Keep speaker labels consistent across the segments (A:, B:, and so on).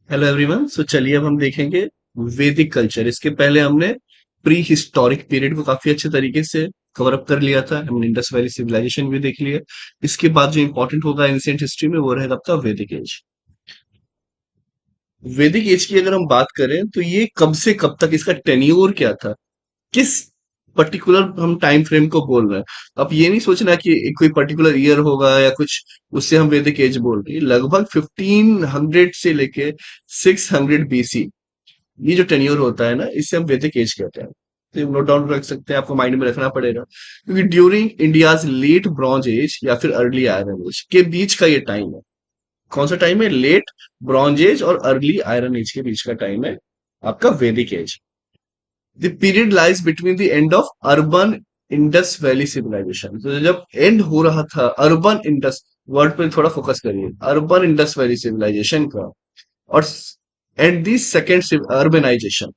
A: Hello everyone. सो चलिए अब हम देखेंगे वैदिक कल्चर। इसके पहले हमने प्री हिस्टोरिक पीरियड को काफी अच्छे तरीके से कवर अप कर लिया था। हमने इंडस वैली सिविलाइजेशन भी देख लिया। इसके बाद जो इंपॉर्टेंट होगा एंशियंट हिस्ट्री में वो रहेगा आपका वैदिक एज। वैदिक एज की अगर हम बात करें तो ये कब से कब तक, इसका टेन्योर क्या था, किस पर्टिकुलर हम टाइम फ्रेम को बोल रहे हैं। अब ये नहीं सोचना कि एक कोई पर्टिकुलर ईयर होगा या कुछ, उससे हम वैदिक एज बोल रहे हैं। लगभग 1500 से लेके 600 बीसी, ये जो टेन्योर होता है ना, इसे हम वैदिक एज कहते हैं। तो नोट डाउन रख सकते हैं, आपको माइंड में रखना पड़ेगा, क्योंकि during India's late bronze age या फिर अर्ली आयरन एज के बीच का ये टाइम है। कौन सा टाइम है? लेट ब्रॉन्ज एज और अर्ली आयरन एज के बीच का टाइम है आपका Vedic age. The period lies between the end of urban Indus valley civilization. तो जब एंड हो रहा था अर्बन इंडस, वर्ड पे थोड़ा फोकस करिए, अर्बन इंडस वैली सिविलाइजेशन का, और एंड दी सेकेंड अर्बनाइजेशन,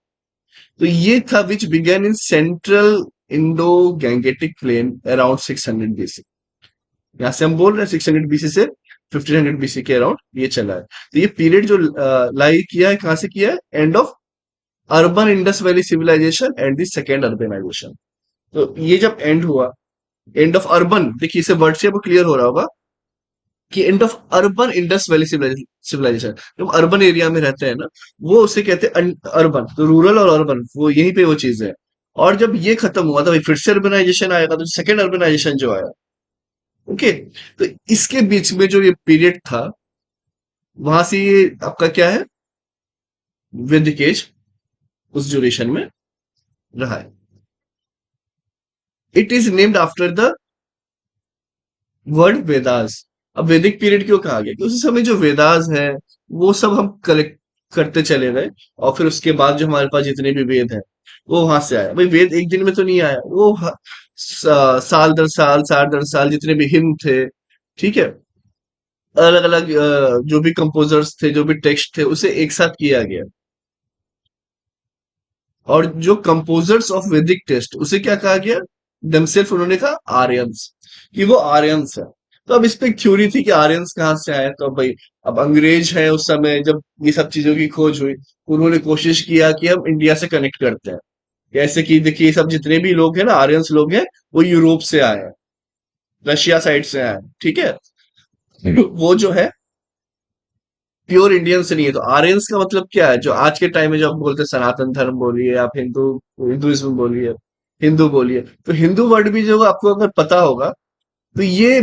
A: तो ये था which began in central Indo Gangetic plain around 600 BC. यहां से हम बोल रहे हैं 600 बीसी से 1500 बीसी के अराउंड ये चला है। तो ये पीरियड जो लाई किया है, कहां से किया है? End of urban Indus valley civilization and the second urbanization. तो ये जब एंड हुआ, एंड ऑफ अर्बन, देखिए इसे वर्ड से आपको क्लियर हो रहा होगा कि end of urban Indus valley civilization. जब अर्बन एरिया में रहते हैं ना, वो उसे कहते हैं अर्बन। तो रूरल और अर्बन वो यहीं पे वो चीज है। और जब ये खत्म हुआ था, फिर से अर्बनाइजेशन आएगा, तो सेकेंड अर्बनाइजेशन जो आया, ओके। तो इसके बीच में जो ये पीरियड था, वहां से ये आपका क्या है? वैदिक एज उस ड्यूरेशन में रहा है। It is named after the word Vedas. अब वैदिक पीरियड क्यों कहा गया? कि उस समय जो वेदास है वो सब हम कलेक्ट करते चले गए, और फिर उसके बाद जो हमारे पास जितने भी वेद हैं वो वहां से आया। भाई वेद एक दिन में तो नहीं आया, वो साल दर साल, साल दर साल जितने भी हिम थे, ठीक है, अलग अलग जो भी कंपोजर्स थे, जो भी टेक्स्ट थे, उसे एक साथ किया गया। और जो कंपोजर्स ऑफ वैदिक टेक्स्ट, उसे क्या कहा गया? दमसेल्फ उन्होंने कहा आर्यंस, कि वो आर्यंस है। तो अब इस पे एक थ्योरी थी कि आर्यंस कहाँ से आए। तो अब भाई, अब अंग्रेज है उस समय जब ये सब चीजों की खोज हुई, उन्होंने कोशिश किया कि हम इंडिया से कनेक्ट करते हैं। जैसे कि देखिए, ये सब जितने भी लोग हैं ना, आर्यंस लोग हैं, वो यूरोप से आए हैं, रशिया साइड से आए हैं, ठीक है। वो जो है प्योर इंडियन से नहीं है। तो आर्यंस का मतलब क्या है? जो आज के टाइम में जो आप बोलते हैं सनातन धर्म बोलिए, आप हिंदुइज्म बोलिए, हिंदू बोलिए, तो हिंदू वर्ड भी जो आपको अगर पता होगा, तो ये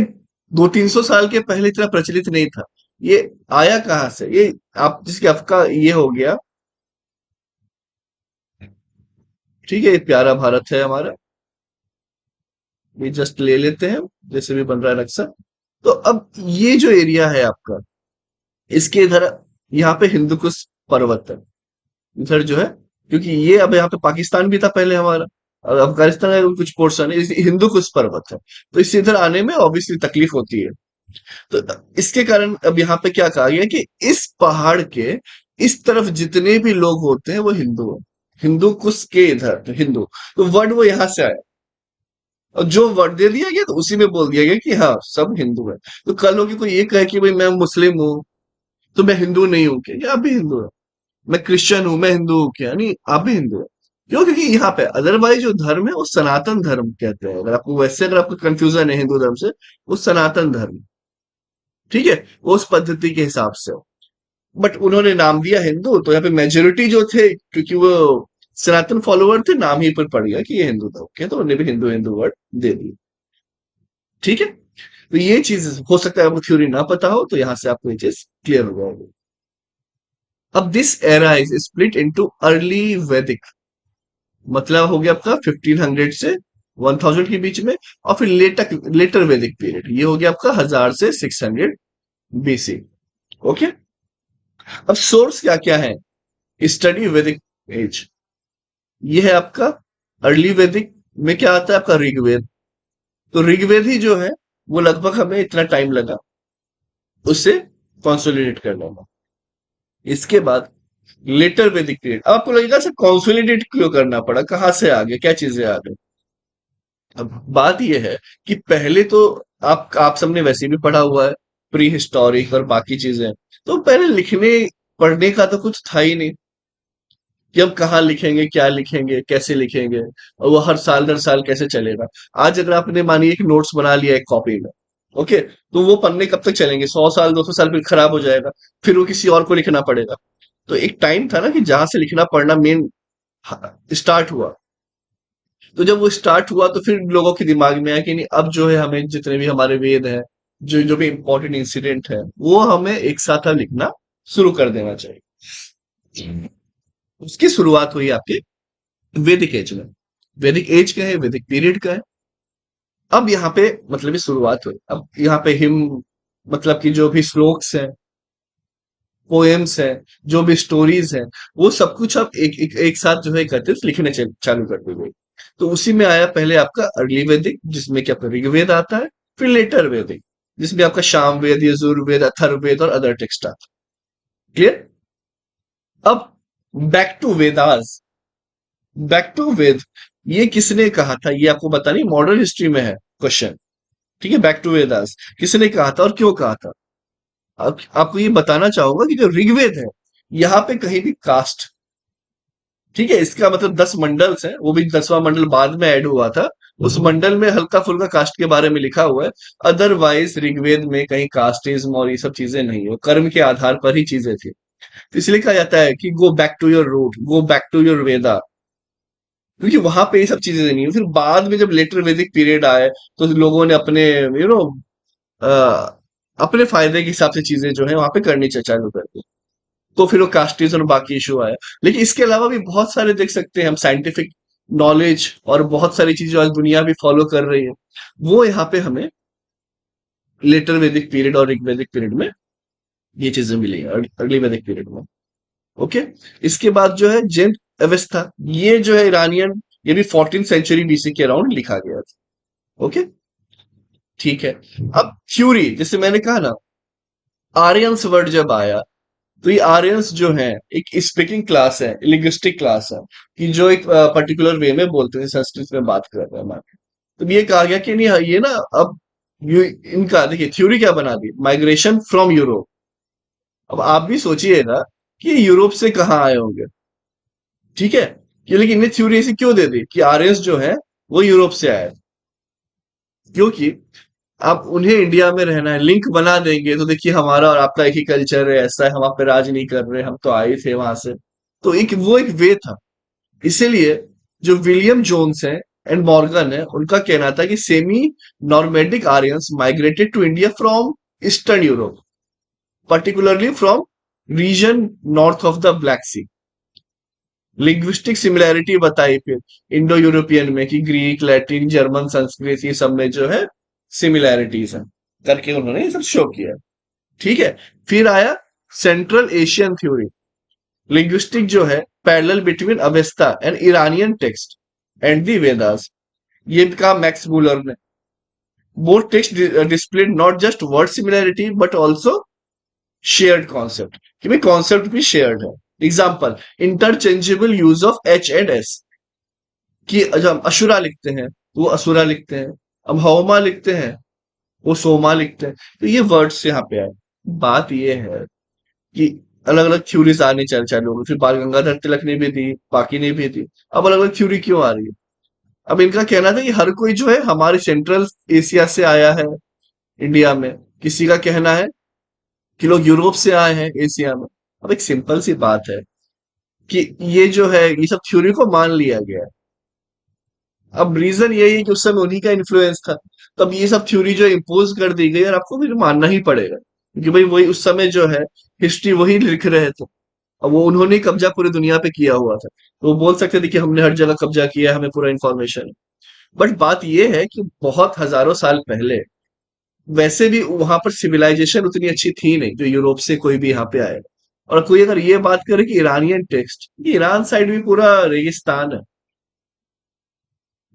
A: 200-300 साल के पहले इतना प्रचलित नहीं था। ये आया कहाँ से? ये आप जिसके आपका ये हो गया, ठीक है, ये प्यारा भारत है हमारा, ये जस्ट ले लेते हैं, जैसे भी बन रहा है नक्शा। तो अब ये जो एरिया है आपका, इसके इधर यहाँ पे हिंदू कुश पर्वत है, इधर जो है, क्योंकि ये अब यहाँ पे पाकिस्तान भी था पहले हमारा, और अफगानिस्तान का कुछ पोर्शन है, हिंदू कुश पर्वत है। तो इससे इधर आने में ऑब्वियसली तकलीफ होती है। तो इसके कारण अब यहाँ पे क्या कहा गया कि इस पहाड़ के इस तरफ जितने भी लोग होते हैं वो हिंदू है। हिंदू कुश के इधर तो हिंदू, तो वर्ड वो यहाँ से आया, और जो वर्ड दे दिया गया तो उसी में बोल दिया गया कि हाँ सब हिंदू है। तो कल हो कि कोई ये कहे कि भाई मैं मुस्लिम हूँ तो मैं हिंदू नहीं हूँ क्या? ये आप भी हिंदू है। मैं क्रिश्चियन हूं, मैं हिंदू हूं क्या? नहीं, आप भी हिंदू है। क्यों? क्योंकि यहाँ पे अदरवाइज जो धर्म है वो सनातन धर्म कहते हैं। अगर आपको वैसे, अगर आपको कंफ्यूजन है हिंदू धर्म से, वो सनातन धर्म, ठीक है, वो उस पद्धति के हिसाब से हो। बट उन्होंने नाम दिया हिंदू, तो यहाँ पे मेजोरिटी जो थे, क्योंकि वो सनातन फॉलोअर थे, नाम ही पर पड़ गया कि ये हिंदू धर्म के, तो उन्होंने भी हिंदू हिंदू वर्ड दे दिया, ठीक है। तो ये चीज हो सकता है आपको थ्योरी ना पता हो, तो यहां से आपको ये चीज क्लियर हो जाएगी। अब this era is split into early वैदिक, मतलब हो गया आपका 1500 से 1000 के बीच में, और फिर लेटर वैदिक पीरियड, ये हो गया आपका 1000 से 600 बीसी। ओके। अब सोर्स क्या क्या है? स्टडी वैदिक एज, ये है आपका अर्ली वैदिक में क्या आता है? आपका ऋग्वेद। तो ऋग्वेद ही जो है, वो लगभग हमें इतना टाइम लगा उससे कंसोलिडेट करने में। इसके बाद लेटर वैदिक पीरियड। अब आपको लगेगा सर कंसोलिडेट क्यों करना पड़ा, कहाँ से आ गए, क्या चीजें आ गई? अब बात यह है कि पहले तो आप सबने वैसे भी पढ़ा हुआ है, प्री हिस्टोरिक और बाकी चीजें, तो पहले लिखने पढ़ने का तो कुछ था ही नहीं कि हम कहाँ लिखेंगे, क्या लिखेंगे, कैसे लिखेंगे, और वो हर साल दर साल कैसे चलेगा। आज अगर आपने मानिए एक नोट्स बना लिया एक कॉपी में, ओके, तो वो पन्ने कब तक चलेंगे? 100 साल, 200 साल, फिर खराब हो जाएगा। फिर वो किसी और को लिखना पड़ेगा। तो एक टाइम था ना कि जहां से लिखना पढ़ना मेन स्टार्ट हुआ। तो जब वो स्टार्ट हुआ तो फिर लोगों के दिमाग में आया कि नहीं, अब जो है हमें जितने भी हमारे वेद है, जो जो भी इंपॉर्टेंट इंसिडेंट है, वो हमें एक साथ अब लिखना शुरू कर देना चाहिए। उसकी शुरुआत हुई आपके वैदिक एज में। वैदिक एज क्या है? वैदिक पीरियड का है। अब यहाँ पे मतलब ये शुरुआत हुई। अब यहाँ पे हिम मतलब कि जो भी श्लोक्स हैं, पोएम्स हैं, जो भी स्टोरीज हैं, वो सब कुछ अब एक साथ जो है करते लिखने चालू कर दी गई। तो उसी में आया पहले आपका अर्ली वैदिक, जिसमें कि आपका ऋग्वेद आता है। फिर लेटर वैदिक, जिसमें आपका सामवेद, यजुर्वेद, अथर्ववेद और अदर टेक्स्ट आता है। क्लियर? अब back to Vedas. Back to Veda, ये किसने कहा था ये आपको बता नहीं, मॉडर्न हिस्ट्री में है क्वेश्चन। ठीक है, बैक टू वेदास किसने कहा था और क्यों कहा था? आपको ये बताना चाहूंगा कि जो ऋग्वेद है, यहाँ पे कहीं भी कास्ट, ठीक है, इसका मतलब 10 मंडल्स हैं, वो भी 10वां मंडल बाद में ऐड हुआ था। उस मंडल में हल्का फुल्का कास्ट के बारे में लिखा हुआ है। अदरवाइज ऋग्वेद में कहीं कास्टिज्म और ये सब चीजें नहीं है, कर्म के आधार पर ही चीजें थी। तो इसलिए कहा जाता है कि go back to your root, go back to your Veda, क्योंकि वहां पे ये सब चीजें नहीं है। फिर बाद में जब लेटर वैदिक पीरियड आए, तो लोगों ने अपने नो अपने फायदे के हिसाब से चीजें जो है वहां पे करनी चालू कर दी। तो फिर वो कास्टिज्म और बाकी इशू आया। लेकिन इसके अलावा भी बहुत सारे देख सकते हैं हम साइंटिफिक नॉलेज और बहुत सारी चीजें आज दुनिया भी फॉलो कर रही है, वो यहाँ पे हमें लेटर वैदिक पीरियड और ऋग वैदिक पीरियड में ये चीजें मिली हैं, अगली वैदिक पीरियड में। ओके। इसके बाद जो है जैन अवस्था, ये जो है ईरानियन, ये भी 14th सेंचुरी बीसी के अराउंड लिखा गया था। ओके, ठीक है। अब थ्योरी, जैसे मैंने कहा ना, आर्यंस वर्ड जब आया, तो ये आर्यंस जो है एक स्पीकिंग क्लास है, लिंग्विस्टिक क्लास है, कि जो एक पर्टिकुलर वे में बोलते हैं, संस्कृत में बात कर रहे हैं मान। तो ये कहा गया कि नहीं, हाँ, ये ना अब ये इनका देखिए थ्योरी क्या बना दी, माइग्रेशन फ्रॉम यूरोप। अब आप भी सोचिएगा कि यूरोप से कहाँ आए होंगे, ठीक है, कि लेकिन इन्हें थ्योरी ऐसी क्यों दे दी कि आर्यंस जो है वो यूरोप से आए? क्योंकि आप उन्हें इंडिया में रहना है, लिंक बना देंगे तो देखिए हमारा और आपका एक ही कल्चर है, ऐसा है, हम आप पे राज नहीं कर रहे, हम तो आए थे वहां से। तो एक वो एक वे था। इसीलिए जो विलियम जोन्स है एंड मॉर्गन है, उनका कहना था कि semi nomadic Aryans migrated to India from eastern Europe, particularly from region north of the Black Sea. Linguistic similarity बताई फिर इंडो यूरोपियन में कि ग्रीक, लैटिन, जर्मन, संस्कृत, ये सब में जो है सिमिलैरिटीज है करके उन्होंने ये सब शो किया। ठीक है। फिर आया सेंट्रल एशियन थ्योरी, लिंग्विस्टिक जो है parallel between Avesta and Iranian text and the Vedas. ये कहा मैक्स मूलर ने। Both text displayed not just word similarity but also shared concept, कि भाई कॉन्सेप्ट भी शेयर्ड है। Example, interchangeable use of H and S, कि जब हम अशुरा लिखते हैं तो वो असुरा लिखते हैं, हम हौमा लिखते हैं वो सोमा लिखते हैं। तो ये वर्ड्स यहाँ पे आए। बात ये है कि अलग अलग थ्योरीज आने चालू हो गई। फिर बाल गंगाधर तिलक ने भी दी, बाकी ने भी दी। अब अलग अलग थ्योरी क्यों आ रही है? अब इनका कहना था कि हर कोई जो है हमारे सेंट्रल एशिया से आया है इंडिया में, किसी का कहना है कि लोग यूरोप से आए हैं एशिया में। अब एक सिंपल सी बात है कि ये जो है ये सब थ्योरी को मान लिया गया है। अब रीजन यही है कि उस समय उन्हीं का इन्फ्लुएंस था। तब ये सब थ्योरी जो इम्पोज कर दी गई और आपको फिर मानना ही पड़ेगा, क्योंकि भाई वही उस समय जो है हिस्ट्री वही लिख रहे थे। अब वो उन्होंने ही कब्जा पूरी दुनिया पे किया हुआ था, तो वो बोल सकते थे कि हमने हर जगह कब्जा किया, हमें पूरा इन्फॉर्मेशन है। बट बात ये है कि बहुत हजारों साल पहले वैसे भी वहां पर सिविलाइजेशन उतनी अच्छी थी नहीं जो यूरोप से कोई भी यहाँ पे आए। और कोई अगर ये बात करे कि ईरानियन टेक्स्ट, ईरान साइड भी पूरा रेगिस्तान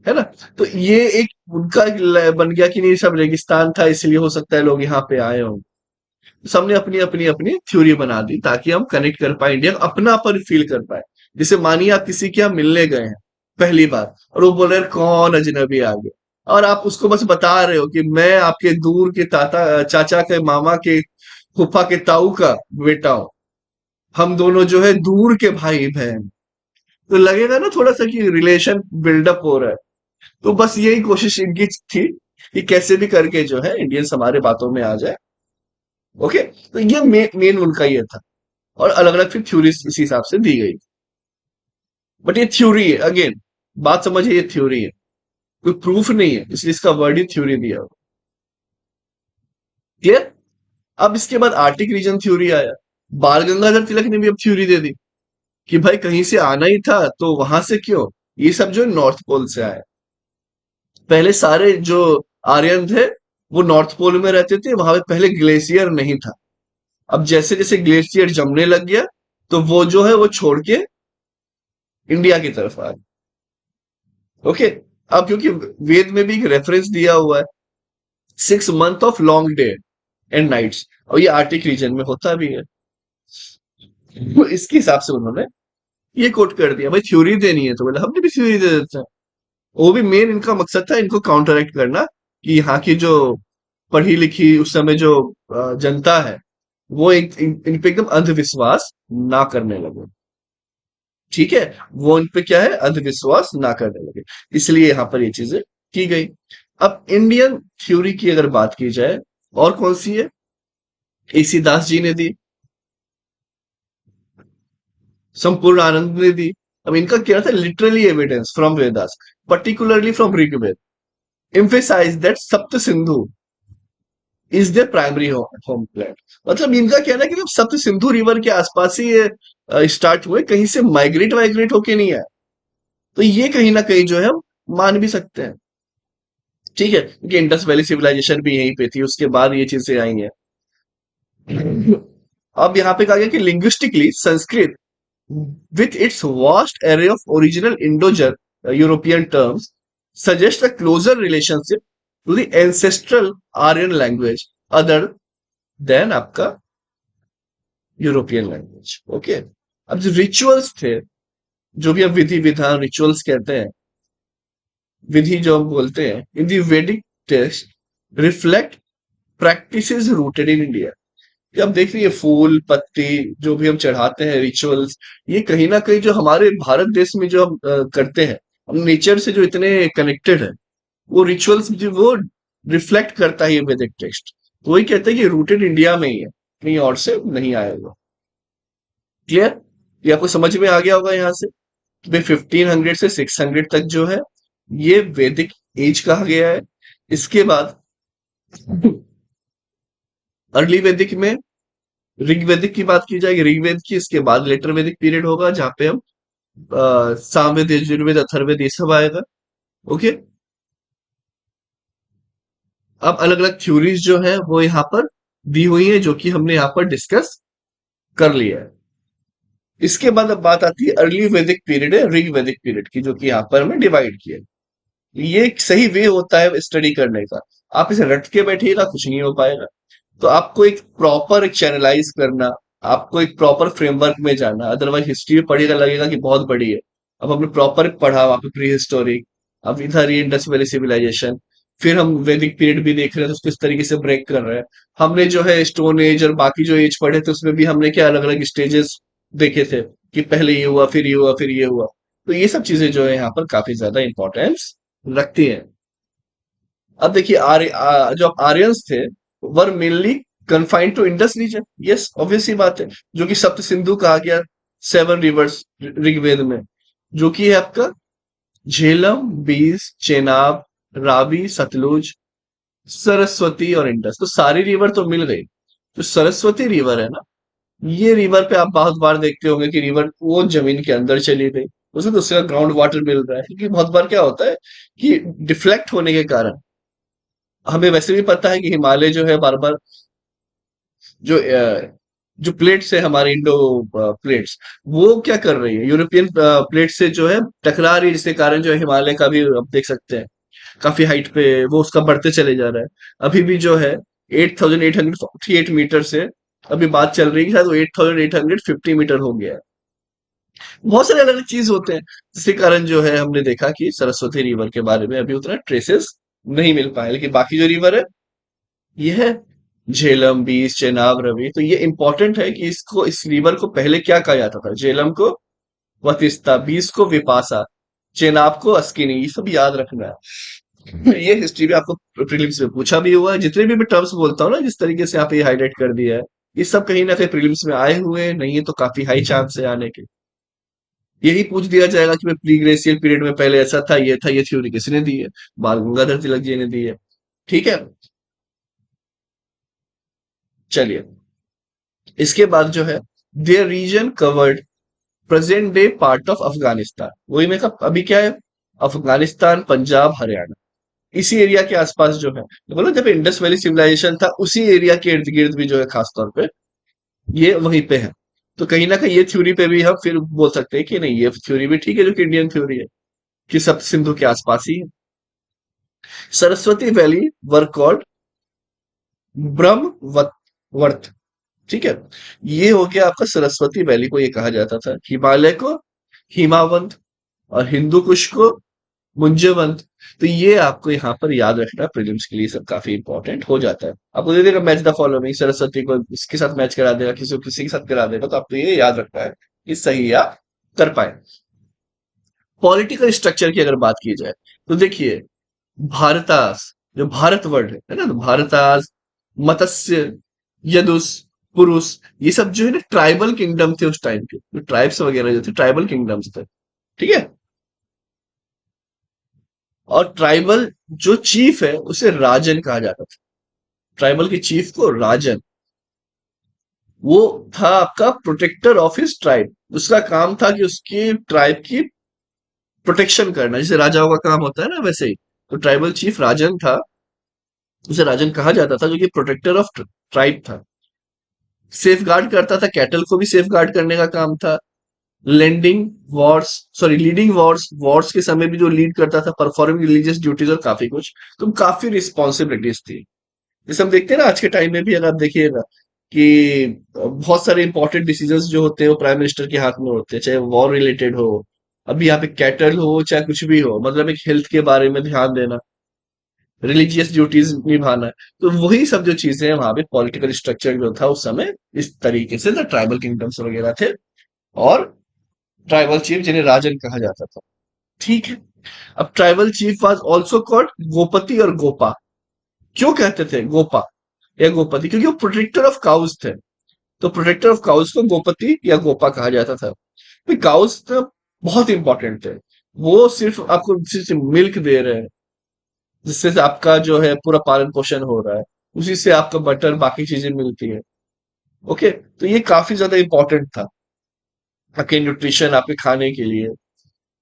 A: है ना। तो ये एक उनका बन गया कि नहीं, सब रेगिस्तान था इसलिए हो सकता है लोग यहाँ पे आए हों। सबने अपनी अपनी अपनी थ्योरी बना दी ताकि हम कनेक्ट कर पाए, इंडिया को अपनापन फील कर पाए। जैसे मानिए आप किसी के यहाँ मिलने गए हैं पहली बार, और वो बोल रहे हैं कौन अजनबी आ गया, और आप उसको बस बता रहे हो कि मैं आपके दूर के ताता चाचा के मामा के फूफा के ताऊ का बेटा हूं। हम दोनों जो है दूर के भाई बहन। तो लगेगा ना थोड़ा सा कि रिलेशन बिल्डअप हो रहा है। तो बस यही कोशिश इनकी थी कि कैसे भी करके जो है इंडियंस हमारे बातों में आ जाए। ओके, तो ये मेन उनका ये था। और अलग अलग फिर थ्योरीज इसी हिसाब से दी गई। बट ये थ्योरी है अगेन, बात समझिए, ये थ्योरी है, कोई प्रूफ नहीं है, इसलिए इसका वर्ड ही थ्योरी दिया हुआ। क्लियर। अब इसके बाद आर्टिक रीजन थ्योरी आया। बाल गंगाधर तिलक ने भी अब थ्योरी दे दी कि भाई कहीं से आना ही था तो वहां से क्यों, ये सब जो नॉर्थ पोल से आए। पहले सारे जो आर्यन थे वो नॉर्थ पोल में रहते थे, वहां पे पहले ग्लेशियर नहीं था। अब जैसे जैसे ग्लेशियर जमने लग गया तो वो जो है वो छोड़ के इंडिया की तरफ आ गए। ओके। अब क्योंकि वेद में भी एक रेफरेंस दिया हुआ है, 6 month of long day and nights, और ये आर्टिक रीजन में होता भी है। तो इसके हिसाब से उन्होंने ये कोट कर दिया, भाई थ्योरी देनी है तो बोले हमने भी थ्योरी दे देते हैं। वो भी मेन इनका मकसद था इनको काउंटरएक्ट करना, कि यहाँ की जो पढ़ी लिखी उस समय जो जनता है वो इन पे एकदम अंधविश्वास ना करने लगे। ठीक है, वो इन पे क्या है, अंधविश्वास ना करने लगे। इसलिए यहाँ पर ये चीजें की गई। अब इंडियन थ्योरी की अगर बात की जाए, और कौन सी है, एसी दास जी ने दी, संपूर्ण आनंद ने दी। अब इनका क्या था, literally evidence from Vedas, particularly from Rigveda, emphasize that Sapta Sindhu is the primary homeland. मतलब इनका कहना है कि जब सप्त सिंधु रिवर के आसपास ही ये स्टार्ट हुए, कहीं से माइग्रेट वाइग्रेट होके नहीं आए। तो ये कहीं ना कहीं जो है हम मान भी सकते हैं। ठीक है, क्योंकि इंडस वैली सिविलाइजेशन भी यहीं पे थी, उसके बाद ये चीजें आई हैं। अब यहाँ पे कहा गया कि linguistically Sanskrit with its vast array of original Indo-European terms suggest a closer relationship to the ancestral Aryan language other than आपका यूरोपियन लैंग्वेज। ओके। अब जो रिचुअल्स थे, जो भी हम विधि विधान रिचुअल्स कहते हैं, विधि जो हम बोलते हैं, in the Vedic text reflect practices rooted in India. कि अब देख रही है फूल पत्ती जो भी हम चढ़ाते हैं, रिचुअल्स, ये कहीं ना कहीं जो हमारे भारत देश में जो हम करते हैं, हम नेचर से जो इतने कनेक्टेड है, वो रिचुअल्स जो वो रिफ्लेक्ट करता है ये वैदिक टेक्स्ट। तो वही कहते हैं कि रूटेड इंडिया में ही है, कहीं और से नहीं आएगा। क्लियर। ये आपको समझ में आ गया होगा यहाँ से कि भाई 1500 से 600 तक जो है ये वैदिक एज कहा गया है। इसके बाद अर्ली वैदिक में ऋग्वेदिक की बात की जाएगी, ऋग्वेद की, इसके बाद लेटर वैदिक पीरियड होगा जहां पे हम सामवेद यजुर्वेद अथर्ववेद ये सब आएगा। ओके। अब अलग अलग थ्योरीज जो है वो यहाँ पर दी हुई है, जो कि हमने यहाँ पर डिस्कस कर लिया है। इसके बाद अब बात आती है अर्ली वैदिक पीरियड है, ऋग वैदिक पीरियड की, जो कि यहाँ पर हमने डिवाइड किया है। ये एक सही वे होता है स्टडी करने का। आप इसे रट के बैठिएगा कुछ नहीं हो पाएगा। तो आपको एक प्रॉपर एक चैनलाइज करना, आपको एक प्रॉपर फ्रेमवर्क में जाना, अदरवाइज हिस्ट्री में पढ़ेगा लगेगा कि बहुत बड़ी है। अब हमने प्रॉपर पढ़ा वहां पे प्री हिस्टोरिक, अब इधर ये इंडस वैली सिविलाइजेशन, फिर हम वैदिक पीरियड भी देख रहे हैं तो उसको इस तरीके से ब्रेक कर रहे हैं। हमने जो है स्टोन एज और बाकी जो एज पढ़े थे उसमें भी हमने क्या अलग अलग स्टेजेस देखे थे, कि पहले ये हुआ फिर ये हुआ फिर ये हुआ। तो ये सब चीजें जो है यहाँ पर काफी ज्यादा इंपॉर्टेंस रखती हैं। अब देखिए जो आर्यंस थे were mainly confined to Indus region, yes obvious ही बात है, जो कि सप्त सिंधु कहा गया, 7 रिवर्स ऋग्वेद में, जो कि है आपका झेलम, बीस, चेनाब, रावी, सतलुज, सरस्वती और इंडस। तो सारी रिवर तो मिल गई। जो सरस्वती रिवर है ना, ये रिवर पे आप बहुत बार देखते होंगे कि रिवर वो जमीन के अंदर चली गई, उसमें दूसरा ग्राउंड वाटर मिल रहा है, क्योंकि बहुत बार क्या होता है कि डिफ्लेक्ट होने के कारण, हमें वैसे भी पता है कि हिमालय जो है बार बार जो जो प्लेट्स है हमारे इंडो प्लेट्स, वो क्या कर रही है, यूरोपियन प्लेट से जो है टकरा रही है, जिसके कारण जो है हिमालय का भी आप देख सकते हैं काफी हाइट पे वो उसका बढ़ते चले जा रहा है। अभी भी जो है 8848 मीटर से अभी बात चल रही है कि शायद वो 8850 मीटर हो गया है। बहुत सारे अलग अलग चीज होते हैं, जिसके कारण जो है हमने देखा कि सरस्वती रिवर के बारे में अभी उतना ट्रेसेस नहीं मिल पाए, लेकिन बाकी जो रिवर है ये है। झेलम, बीस, चेनाब, रवि। तो ये इंपॉर्टेंट है कि इसको, इस रिवर को पहले क्या कहा जाता था? झेलम को वतिस्ता, बीस को विपासा, चेनाब को अस्किनी। ये सब याद रखना है। ये हिस्ट्री में आपको प्रीलिम्स में पूछा भी हुआ है। जितने भी मैं टर्म्स बोलता हूँ ना, जिस तरीके से यहाँ पे हाईलाइट कर दिया है, ये सब कहीं ना कहीं प्रीलिम्स में आए हुए हैं, नहीं है तो काफी हाई चांस है आने के। यही पूछ दिया जाएगा कि मैं प्री ग्लेशियल पीरियड में पहले ऐसा था, ये था, ये थ्योरी किसने दी है? बाल गंगाधर तिलक जी ने दी है। ठीक है। चलिए, इसके बाद जो है, their region covered present day part of Afghanistan. वही मैं कहा, अभी क्या है? अफगानिस्तान, पंजाब, हरियाणा, इसी एरिया के आसपास जो है। तो बोलो, जब इंडस वैली सिविलाइजेशन था, उसी एरिया के इर्द गिर्द भी जो है, खास तौर पे ये वहीं पे है। तो कहीं ना कहीं ये थ्योरी पे भी हम फिर बोल सकते हैं कि नहीं, ये थ्योरी भी ठीक है, जो कि इंडियन थ्योरी है, कि सब सिंधु के आसपास ही है। Saraswati valley were called Brahmavarta. ठीक है। ये हो गया आपका, सरस्वती वैली को ये कहा जाता था, हिमालय को हिमावंत, और हिंदू कुश को मुंजवंत। तो ये आपको यहाँ पर याद रखना, प्रीलिम्स के लिए सब काफी इंपॉर्टेंट हो जाता है। आपको दे देगा मैच द फॉलोइंग, सरस्वती को इसके साथ मैच करा देगा, किसी को किसी के साथ करा देगा, तो आपको ये याद रखना है कि सही आप कर पाए। पॉलिटिकल स्ट्रक्चर की अगर बात की जाए, तो देखिए, भारतास, जो भारतवर्ष है ना, तो भारतास, मत्स्य, यदुस, पुरुष, ये सब जो है ना, ट्राइबल किंगडम थे उस टाइम के, जो ट्राइब्स वगैरह जो थे, ट्राइबल किंगडम्स थे। ठीक है। और ट्राइबल जो चीफ है, उसे राजन कहा जाता था। ट्राइबल के चीफ को राजन। वो था आपका प्रोटेक्टर ऑफ हिज ट्राइब। उसका काम था कि उसकी ट्राइब की प्रोटेक्शन करना, जैसे राजाओं का काम होता है ना, वैसे ही। तो ट्राइबल चीफ राजन था, उसे राजन कहा जाता था, जो कि प्रोटेक्टर ऑफ ट्राइब था। सेफ गार्ड करता था, कैटल को भी सेफ गार्ड करने का काम था। Lending Wars, sorry, leading Wars, Wars के समय भी जो लीड करता था, परफॉर्मिंग रिलीजियस ड्यूटीज और काफी कुछ। तो काफी रिस्पॉन्सिबिलिटीज थी। जैसे हम देखते हैं ना, आज के टाइम में भी अगर आप देखिएगा कि बहुत सारे इंपॉर्टेंट डिसीजंस जो होते हैं, वो प्राइम मिनिस्टर के हाथ में होते हैं, चाहे वॉर रिलेटेड हो, अभी यहाँ पे कैटल हो, चाहे कुछ भी हो, मतलब एक हेल्थ के बारे में ध्यान देना, रिलीजियस ड्यूटीज निभाना है। तो वही सब जो चीजें हैं, वहां पे पॉलिटिकल स्ट्रक्चर जो था उस समय, इस तरीके से था। ट्राइबल किंगडम्स वगैरह थे, और ट्राइबल चीफ जिन्हें राजन कहा जाता था। ठीक है। अब tribal chief was also called gopati और गोपा। क्यों कहते थे गोपा या गोपति? क्योंकि वो प्रोटेक्टर ऑफ काउज थे। तो प्रोटेक्टर ऑफ काउज को गोपति या गोपा कहा जाता था। भाई, काउज तो बहुत इंपॉर्टेंट थे। वो सिर्फ आपको सिर्फ मिल्क दे रहे हैं, जिससे से आपका जो है पूरा पालन पोषण हो रहा है, उसी से आपका बटर, बाकी चीजें मिलती है। ओके। तो ये काफी ज्यादा इंपॉर्टेंट था आपके न्यूट्रिशन, आपके खाने के लिए।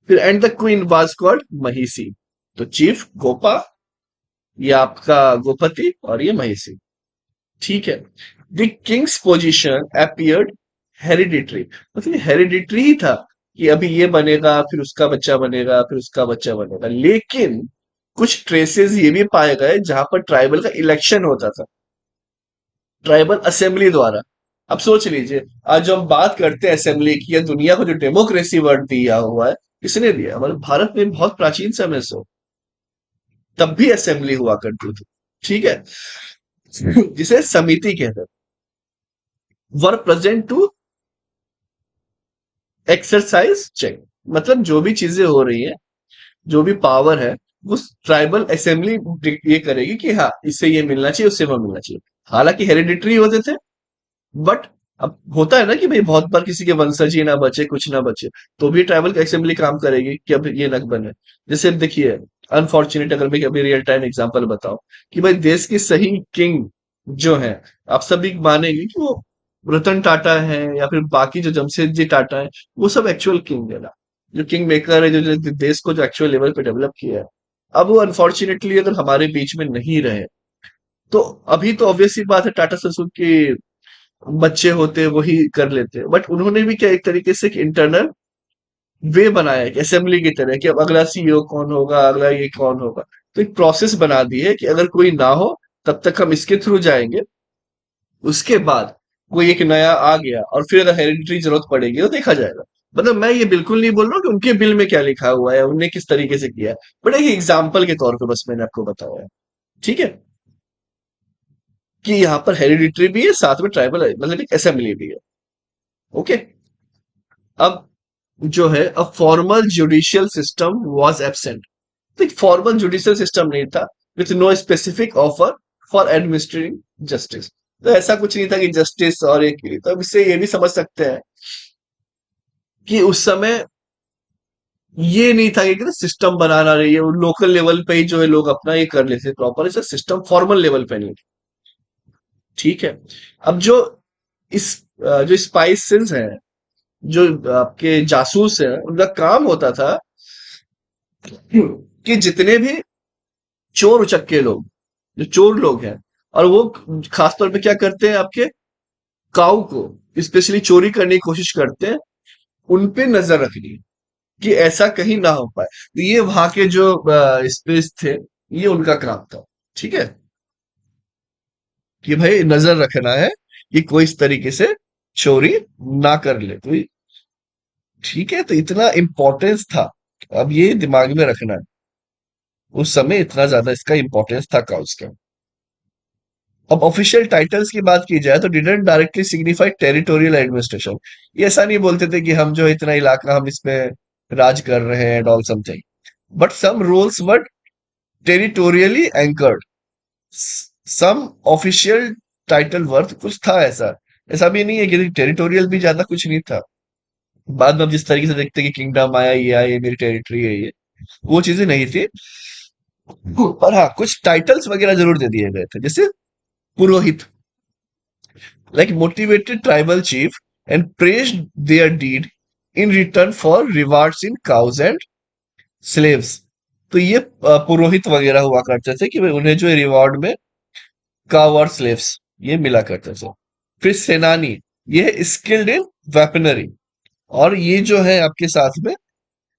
A: फिर and the queen was called mahishi. तो चीफ गोपा, ये आपका गोपति, और ये महिषी। ठीक है। The Kings position appeared hereditary. मतलब हेरिडिटरी ही था, कि अभी ये बनेगा, फिर उसका बच्चा बनेगा, फिर उसका बच्चा बनेगा। लेकिन कुछ ट्रेसेस ये भी पाए गए जहां पर ट्राइबल का इलेक्शन होता था, ट्राइबल असेंबली द्वारा। अब सोच लीजिए, आज जो हम बात करते हैं असेंबली की, या दुनिया को जो डेमोक्रेसी वर्ड दिया हुआ है, किसने दिया? हमारे भारत में बहुत प्राचीन समय से हो, तब भी असेंबली हुआ करती थी। ठीक है। जिसे समिति कहते हैं, were present to exercise check. मतलब जो भी चीजें हो रही है, जो भी पावर है, वो ट्राइबल असेंबली ये करेगी कि हाँ, इससे ये मिलना चाहिए, उससे वो मिलना चाहिए। हालांकि हेरिडिटरी होते थे, बट अब होता है ना कि भाई बहुत बार किसी के वंशज ही ना बचे, कुछ ना बचे, तो भी ट्राइबल असेंबली काम करेगी कि अब ये न बने। जैसे अब देखिए, अनफॉर्चुनेट, अगर मैं अभी रियल टाइम एग्जांपल बताऊं, कि भाई देश की सही किंग जो है, आप सभी मानेंगे कि वो रतन टाटा है, या फिर बाकी जो जमशेदजी टाटा है, वो सब एक्चुअल किंग है ना, जो किंग मेकर है, जो देश को जो एक्चुअल लेवल पे डेवलप किया है। अब वो अनफॉर्चुनेटली अगर हमारे बीच में नहीं रहे, तो अभी तो ऑब्वियस सी बात है, टाटा ससुर के बच्चे होते वही कर लेते, बट उन्होंने भी क्या, एक तरीके से इंटरनल वे बनाया है, असेंबली की तरह, कि अब अगला सीईओ कौन होगा, अगला ये कौन होगा। तो एक प्रोसेस बना दी है कि अगर कोई ना हो, तब तक हम इसके थ्रू जाएंगे। उसके बाद कोई एक नया आ गया, और फिर अगर हेरिडिटरी जरूरत पड़ेगी तो देखा जाएगा। मतलब मैं ये बिल्कुल नहीं बोल रहा हूँ कि उनके बिल में क्या लिखा हुआ है, उनने किस तरीके से किया है, बट एक एग्जाम्पल के तौर पे बस मैंने आपको बताया है। ठीक है। कि यहाँ पर हेरिडिटरी भी है, साथ में ट्राइबल मतलब एक असेंबली भी है। ओके। अब जो है, a formal judicial system was absent. तो एक फॉर्मल जुडिशियल सिस्टम नहीं था, with no specific offer for administrating justice. तो ऐसा कुछ नहीं था कि जस्टिस और एक, तो अब इससे ये भी समझ सकते हैं कि उस समय ये नहीं था कि सिस्टम बनाना रही है, लोकल लेवल पे ही जो है लोग अपना ये कर लेते प्रॉपर, इसे सिस्टम फॉर्मल लेवल पे नहीं। ठीक है। अब जो इस जो स्पाइसेस हैं, जो आपके जासूस हैं, उनका काम होता था कि जितने भी चोर उचक्के लोग, जो चोर लोग हैं, और वो खासतौर पे क्या करते हैं, आपके काऊ को स्पेशली चोरी करने की कोशिश करते हैं, उन पे नजर रखनी कि ऐसा कहीं ना हो पाए। तो ये वहां के जो स्पेस थे, ये उनका काम था। ठीक है, कि भाई नजर रखना है कि कोई इस तरीके से चोरी ना कर ले कोई। ठीक है, तो इतना इंपॉर्टेंस था। अब ये दिमाग में रखना है, उस समय इतना ज्यादा इसका इंपॉर्टेंस था काउस का। अब ऑफिशियल टाइटल्स की बात की जाए तो didn't directly signify territorial administration. ये ऐसा नहीं बोलते थे कि हम जो है इतना इलाका हम इसमें राज कर रहे हैं, all something, but some roles were territorially anchored. Some official title worth कुछ था ऐसा। ऐसा भी नहीं है कि टेरिटोरियल भी ज्यादा कुछ नहीं था। बाद में हम जिस तरीके से देखते हैं कि किंगडम आया, ये आया, ये मेरी टेरिटरी है, ये वो चीजें नहीं थी। पर हाँ, कुछ टाइटल्स वगैरह जरूर दे दिए गए थे, जैसे पुरोहित, like motivated tribal chief and praised their deed in return for rewards in cows and slaves। तो ये पुरोहित वगैरह हुआ करते थे कि भाई उन्हें जो रिवॉर्ड में काव और स्लेव्स ये मिला करते थे। फिर सेनानी, ये स्किल्ड इन वेपनरी, और ये जो है आपके साथ में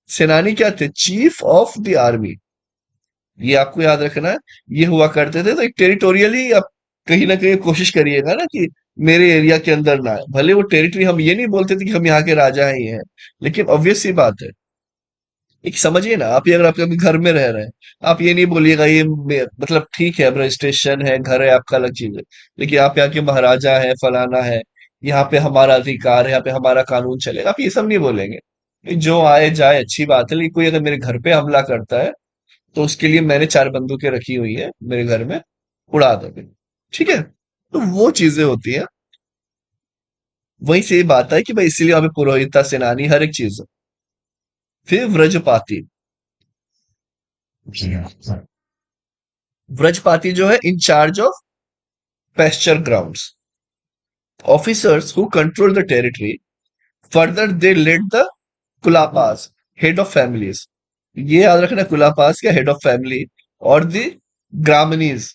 A: सेनानी क्या थे, चीफ ऑफ द आर्मी। ये आपको याद रखना है। ये हुआ करते थे, तो एक टेरिटोरियली आप कहीं ना कहीं कोशिश करिएगा ना कि मेरे एरिया के अंदर ना आए। भले वो टेरिटरी, हम ये नहीं बोलते थे कि हम यहाँ के राजा ही हैं, लेकिन ऑब्वियस सी बात है, एक समझिए ना, आप ये अगर आप कभी घर में रह रहे हैं, आप ये नहीं बोलिएगा ये मतलब ठीक है, अब रजिस्ट्रेशन है, घर है आपका, अलग चीज है, लेकिन आप यहाँ के महाराजा है, फलाना है, यहाँ पे हमारा अधिकार है, यहाँ पे हमारा कानून चलेगा, आप ये सब नहीं बोलेंगे। जो आए जाए अच्छी बात है, लेकिन कोई अगर मेरे घर पे हमला करता है, तो उसके लिए मैंने 4 बंदूकें रखी हुई है मेरे घर में, उड़ा दोगे। ठीक है, तो वो चीजें होती हैं। वहीं से ये बात है कि भाई इसीलिए हमें पुरोहिता, सेनानी, हर एक चीज। फिर व्रजपाती। व्रजपाती जो है in charge of pasture grounds, officers who control the territory. Further they led the kulapas, head of families. ये याद रखना, कुलापास के हेड ऑफ फैमिली, और the gramanis,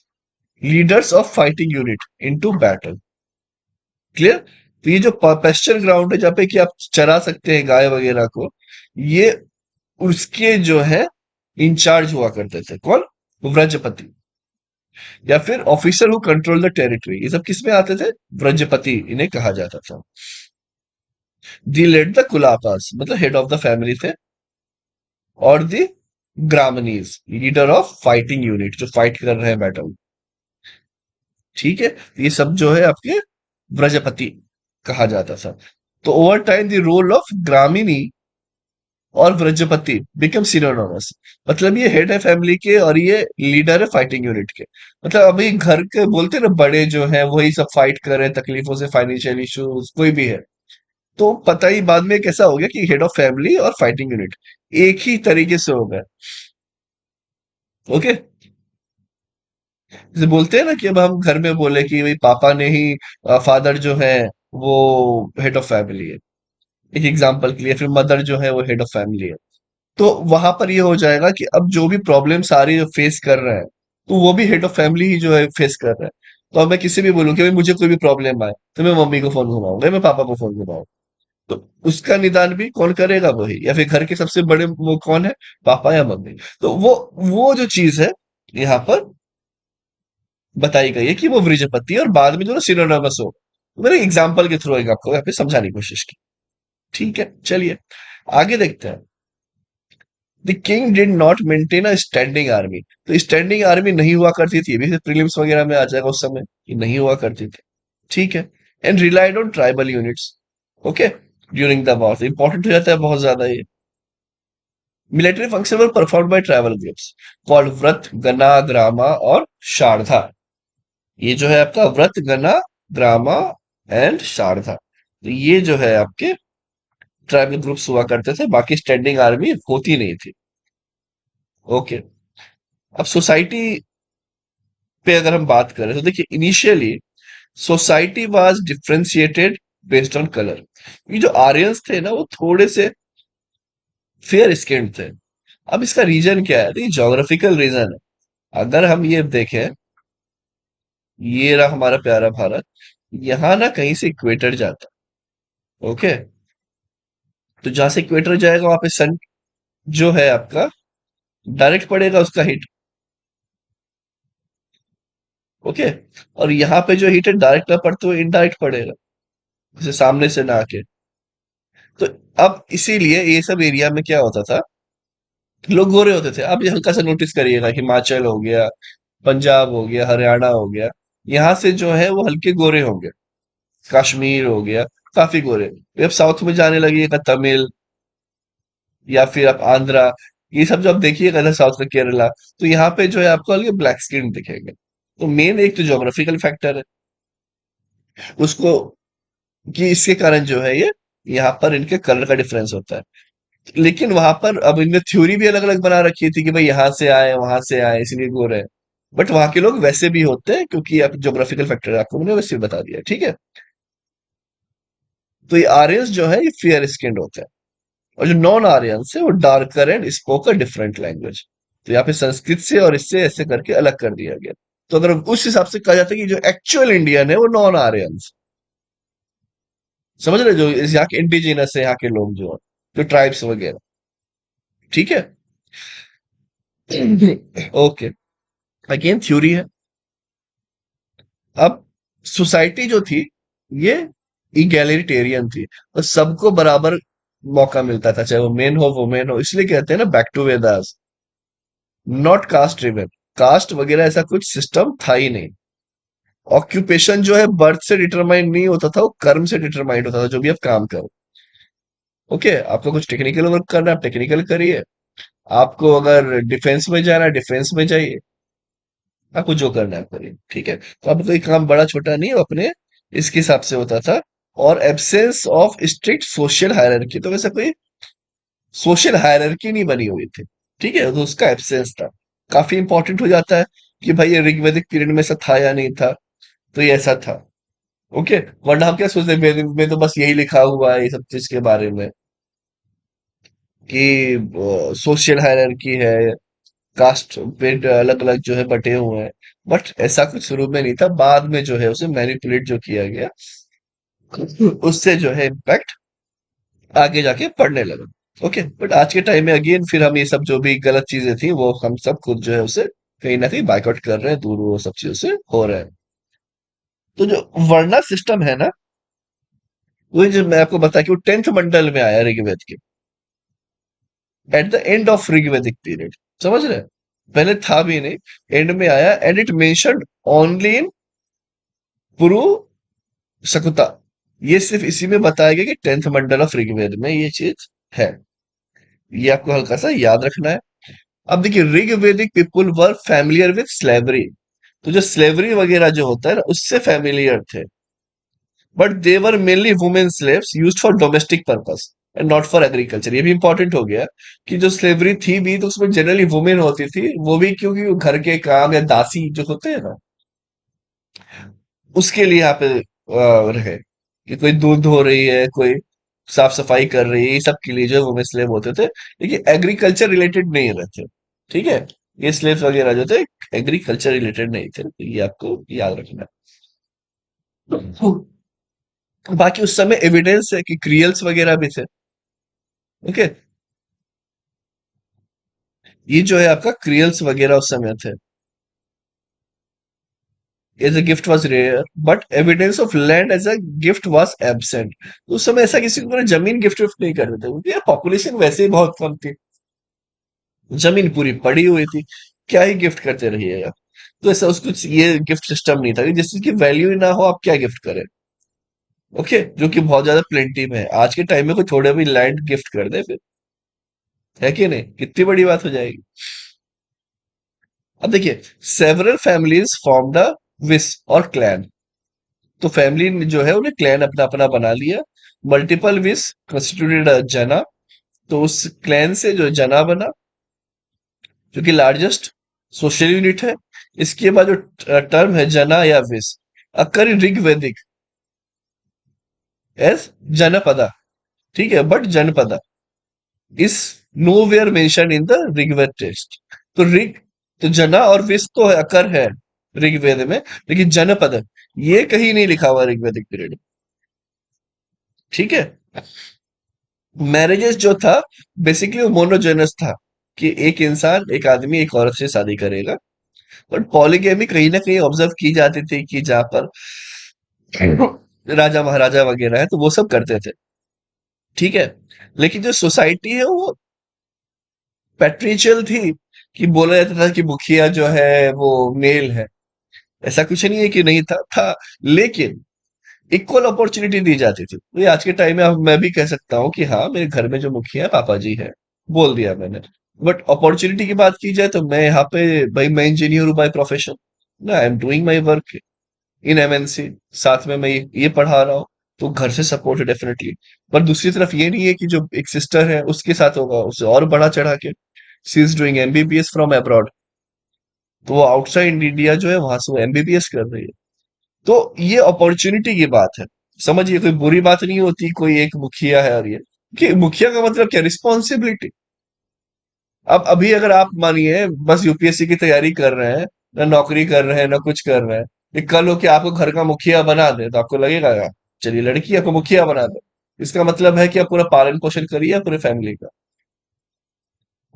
A: leaders of fighting unit into battle. Clear. तो ये जो पेस्चर ग्राउंड है, जहाँ पे कि आप चरा सकते हैं गाय वगैरह को, ये उसके जो है इंचार्ज हुआ करते थे कौन, व्रजपति, या फिर officer who control the territory. ये सब किस में आते थे, व्रजपति इन्हें कहा जाता था। दी लेड द कुलापास मतलब हेड ऑफ द फैमिली थे, और दी ग्रामनीज, लीडर ऑफ फाइटिंग यूनिट, जो फाइट कर रहे हैं बैटल। ठीक है, ये सब जो है आपके व्रजपति कहा जाता था। तो over time the role of gramani और व्रजपति बिकम सिनोनिमस। मतलब ये हेड है फैमिली के, और ये लीडर है फाइटिंग यूनिट के। मतलब अभी घर के बोलते हैं ना, बड़े जो है वही सब फाइट कर रहे हैं तकलीफों से, फाइनेंशियल इश्यूज कोई भी है, तो पता ही बाद में कैसा हो गया कि हेड ऑफ फैमिली और फाइटिंग यूनिट एक ही तरीके से हो गए। ओके। जैसे बोलते हैं ना कि अब हम घर में बोले कि भाई पापा ने ही, फादर जो है वो हेड ऑफ फैमिली है, एक एग्जांपल के लिए, फिर मदर जो है वो हेड ऑफ फैमिली है। तो वहां पर ये हो जाएगा कि अब जो भी प्रॉब्लम सारी फेस कर रहे हैं, तो वो भी हेड ऑफ फैमिली ही जो है फेस कर रहे हैं। तो अब मैं किसी भी बोलूं कि भाई मुझे कोई भी प्रॉब्लम आए, तो मैं मम्मी को फोन घुमाऊंगा, मैं पापा को फोन घुमाऊंगा, तो उसका निदान भी कौन करेगा, वही, या फिर घर के सबसे बड़े वो कौन है, पापा या मम्मी। तो वो जो चीज है यहाँ पर बताई गई है कि वो वृजपति है, और बाद में जो ना सिनोनिमस हो। मैंने एग्जाम्पल के थ्रू एक आपको यहाँ पे समझाने की कोशिश की। ठीक है, चलिए आगे देखते हैं। The king did not maintain a standing army. तो स्टैंडिंग आर्मी नहीं हुआ करती थी, ये भी प्रीलिम्स वगैरह में आ जाएगा उस समय, ये नहीं हुआ करती थी। ठीक है। And relied on tribal units. Okay. During the war important हो जाता है बहुत ज्यादा ये। Military function were perform by tribal groups called व्रत, गना, ग्रामा और शारदा। ये जो है आपका व्रत, गना, ग्रामा एंड शारदा, तो ये जो है आपके ट्राइबल ग्रुप्स हुआ करते थे, बाकी स्टैंडिंग आर्मी होती नहीं थी। ओके। अब सोसाइटी पे अगर हम बात करें तो देखिए, initially society was differentiated based on colour. ये जो आर्यंस थे ना, वो थोड़े से फेयर स्किन्ड थे। अब इसका रीजन क्या है? देखिए, ज्योग्राफिकल रीजन है। अगर हम ये देखें, ये रहा हमारा प्यारा भारत, यहाँ ना कहीं से इक्वेटर जाता है। ओके। तो जहां से इक्वेटर जाएगा वहां पे सन जो है आपका डायरेक्ट पड़ेगा उसका हिट। ओके। और यहाँ पे जो हीट है डायरेक्ट ना पड़ते हुए इनडायरेक्ट पड़ेगा, जैसे सामने से ना आके। तो अब इसीलिए ये सब एरिया में क्या होता था, लोग गोरे होते थे। आप ये हल्का सा नोटिस करिएगा, हिमाचल हो गया, पंजाब हो गया, हरियाणा हो गया, यहाँ से जो है वो हल्के गोरे होंगे। कश्मीर हो गया, काफी गोरे। अब साउथ में जाने लगिएगा, तमिल या फिर आप आंध्रा, ये सब जो आप देखिएगा ना, साउथ में केरला, तो यहाँ पे जो है आपको हल्के ब्लैक स्किन दिखेंगे। तो मेन एक तो ज्योग्राफिकल फैक्टर है उसको, कि इसके कारण जो है ये यहाँ पर इनके कलर का डिफरेंस होता है। लेकिन वहां पर अब इनने थ्योरी भी अलग अलग बना रखी थी कि भाई यहाँ से आए वहां से आए इसलिए गोरे हैं। बट वहां के लोग वैसे भी होते हैं, क्योंकि आप ज्योग्राफिकल फैक्टर आपको मैंने वैसे ही बता दिया। ठीक है। तो ये आर्यंस जो है ये फेयर स्किन्ड होते हैं, और जो नॉन आर्यंस है वो darker and spoke a different language. तो यहाँ पे संस्कृत से और इससे ऐसे करके अलग कर दिया गया। तो अगर उस हिसाब से कहा जाता है कि जो एक्चुअल इंडियन है वो नॉन आर्यंस, समझ रहे, जो यहाँ के इंडिजिनस है, यहाँ के लोग जो हैं, जो ट्राइब्स वगैरह। ठीक है। ओके। अगेन थ्योरी है। अब सोसाइटी जो थी ये इगैलिटेरियन थी, और सबको बराबर मौका मिलता था, चाहे वो मेन हो वुमेन हो। इसलिए कहते हैं ना back to Vedas, not caste driven. Caste वगैरह ऐसा कुछ सिस्टम था ही नहीं। ऑक्यूपेशन जो है बर्थ से डिटरमाइंड नहीं होता था, वो कर्म से डिटरमाइंड होता था, जो भी आप काम करो। ओके। आपको कुछ टेक्निकल वर्क करना है आप टेक्निकल करिए, आपको अगर डिफेंस में जाना है डिफेंस में जाइए, आपको जो करना है करिए। ठीक है। तो अब कोई काम बड़ा छोटा नहीं, वो अपने इसके हिसाब से होता था। और absence of strict social hierarchy, तो वैसे कोई सोशल हायरार्की नहीं बनी हुई थी। ठीक है। तो उसका एब्सेंस था, काफी इंपॉर्टेंट हो जाता है कि भाई ये ऋग्वैदिक पीरियड में ऐसा था या नहीं था। तो ये ऐसा था। ओके। वरना हम क्या सोचते हैं, वेद में तो बस यही लिखा हुआ है ये सब चीज के बारे में, कि सोशल हायरार्की है, कास्ट पे अलग अलग जो है बटे हुए हैं। बट ऐसा कुछ शुरू में नहीं था, बाद में जो है उसे मैनिपुलेट जो किया गया, उससे जो है इम्पैक्ट आगे जाके पड़ने लगा। ओके। बट आज के टाइम में अगेन फिर हम ये सब जो भी गलत चीजें थी वो हम सब खुद जो है उसे कहीं ना कहीं बाइकआउट कर रहे हैं, दूर वो सब चीजों से हो रहे हैं। तो जो वर्णा सिस्टम है ना, वही जो मैं आपको बता कि वो 10th मंडल में आया ऋग्वेद के, at the end of Rigvedic period. समझ रहे हैं? पहले था भी नहीं, एंड में आया। And it mentioned only in Purusha Sukta. ये सिर्फ इसी में बताया गया कि 10th मंडल ऑफ ऋग्वेद में ये चीज है। ये आपको हल्का सा याद रखना है। अब देखिए, Rigvedic people were familiar with slavery. तो जो स्लेवरी वगैरह जो होता है ना, उससे फैमिलियर थे। But they were mainly women slaves used for domestic purpose and not for agriculture. ये भी इंपॉर्टेंट हो गया कि जो स्लेवरी थी भी तो उसमें जनरली वुमेन होती थी, वो भी क्योंकि वो घर के काम या दासी जो होते हैं ना, उसके लिए यहाँ पे रहे, कि कोई दूध धो रही है, कोई साफ सफाई कर रही है, ये सब के लिए जो वुमेन स्लेव होते थे, लेकिन एग्रीकल्चर रिलेटेड नहीं रहते। ठीक है। ये स्लेव्स वगैरह जो थे एग्रीकल्चर रिलेटेड नहीं थे, तो ये आपको याद रखना है। बाकी उस समय एविडेंस है कि क्रियल्स वगैरह भी थे। ओके। ये जो है आपका क्रियल्स वगैरह उस समय थे। As a gift was rare, but evidence of land as a gift was absent. उस समय ऐसा किसी को जमीन गिफ्ट विफ्ट नहीं कर रहे थे, क्योंकि यार पॉपुलेशन वैसे ही बहुत कम थी। जमीन पूरी पड़ी हुई थी, क्या ही गिफ्ट करते रहिएगा। तो ऐसा उसको ये गिफ्ट सिस्टम नहीं था कि जिस चीज की वैल्यू ही ना हो आप क्या गिफ्ट करें। ओके, जो कि बहुत ज्यादा प्लेंटी में है आज के टाइम में, कोई थोड़े भी लैंड गिफ्ट कर दे फिर, है कि नहीं, कितनी बड़ी बात हो जाएगी। अब देखिए, सेवरल फैमिलीज फॉर्म द विस और क्लैन। तो फैमिली जो है उन्हें क्लैन अपना अपना बना लिया। मल्टीपल विस कंस्टिट्यूटेड जना। तो उस क्लैन से जो जना बना, जो कि लार्जेस्ट सोशल यूनिट है। इसके बाद जो टर्म है जना या विस, अकर इन ऋग्वेदिक एज जनपदा। ठीक है, but janapada is nowhere mention in the Rigveda text. तो ऋग, तो जना और विस तो है, अकर है ऋग्वेद में, लेकिन जनपद ये कहीं नहीं लिखा हुआ ऋग्वेदिक पीरियड। ठीक है। मैरिजेस जो था बेसिकली वो मोनोजेनस था, कि एक इंसान, एक आदमी एक औरत से शादी करेगा। बट पॉलीगैमी कहीं ना कहीं ऑब्जर्व की जाती थी, कि जहां पर राजा महाराजा वगैरह है तो वो सब करते थे। ठीक है। लेकिन जो सोसाइटी है वो पैट्रिशियल थी, कि बोला जाता था कि मुखिया जो है वो मेल है। ऐसा कुछ नहीं है कि नहीं था। लेकिन इक्वल अपॉर्चुनिटी दी जाती थी। तो ये आज के टाइम में अब मैं भी कह सकता हूँ कि हाँ, मेरे घर में जो मुखिया है पापा जी है, बोल दिया मैंने। बट अपॉर्चुनिटी की बात की जाए तो मैं यहाँ पे, भाई मैं इंजीनियर हूँ बाय प्रोफेशन ना, I am doing my work in MNC, साथ में मैं ये पढ़ा रहा हूँ। तो घर से सपोर्ट है डेफिनेटली। पर दूसरी तरफ ये नहीं है कि जो एक सिस्टर है उसके साथ होगा, उससे और बढ़ा चढ़ा के, she is doing MBBS from abroad. तो वो आउटसाइड इंडिया जो है वहां से वो एमबीबीएस कर रही है। तो ये अपॉर्चुनिटी की बात है। समझिए, कोई बुरी बात नहीं होती कोई एक मुखिया है, और ये कि मुखिया का मतलब क्या, रिस्पॉन्सिबिलिटी। अब अभी अगर आप मानिए बस यूपीएससी की तैयारी कर रहे हैं, ना नौकरी कर रहे हैं ना कुछ कर रहे हैं, ये कल हो कि आपको घर का मुखिया बना दे, तो आपको लगेगा यार, चलिए लड़की आपको मुखिया बना दे, इसका मतलब है कि आप पूरा पालन पोषण करिए पूरे फैमिली का।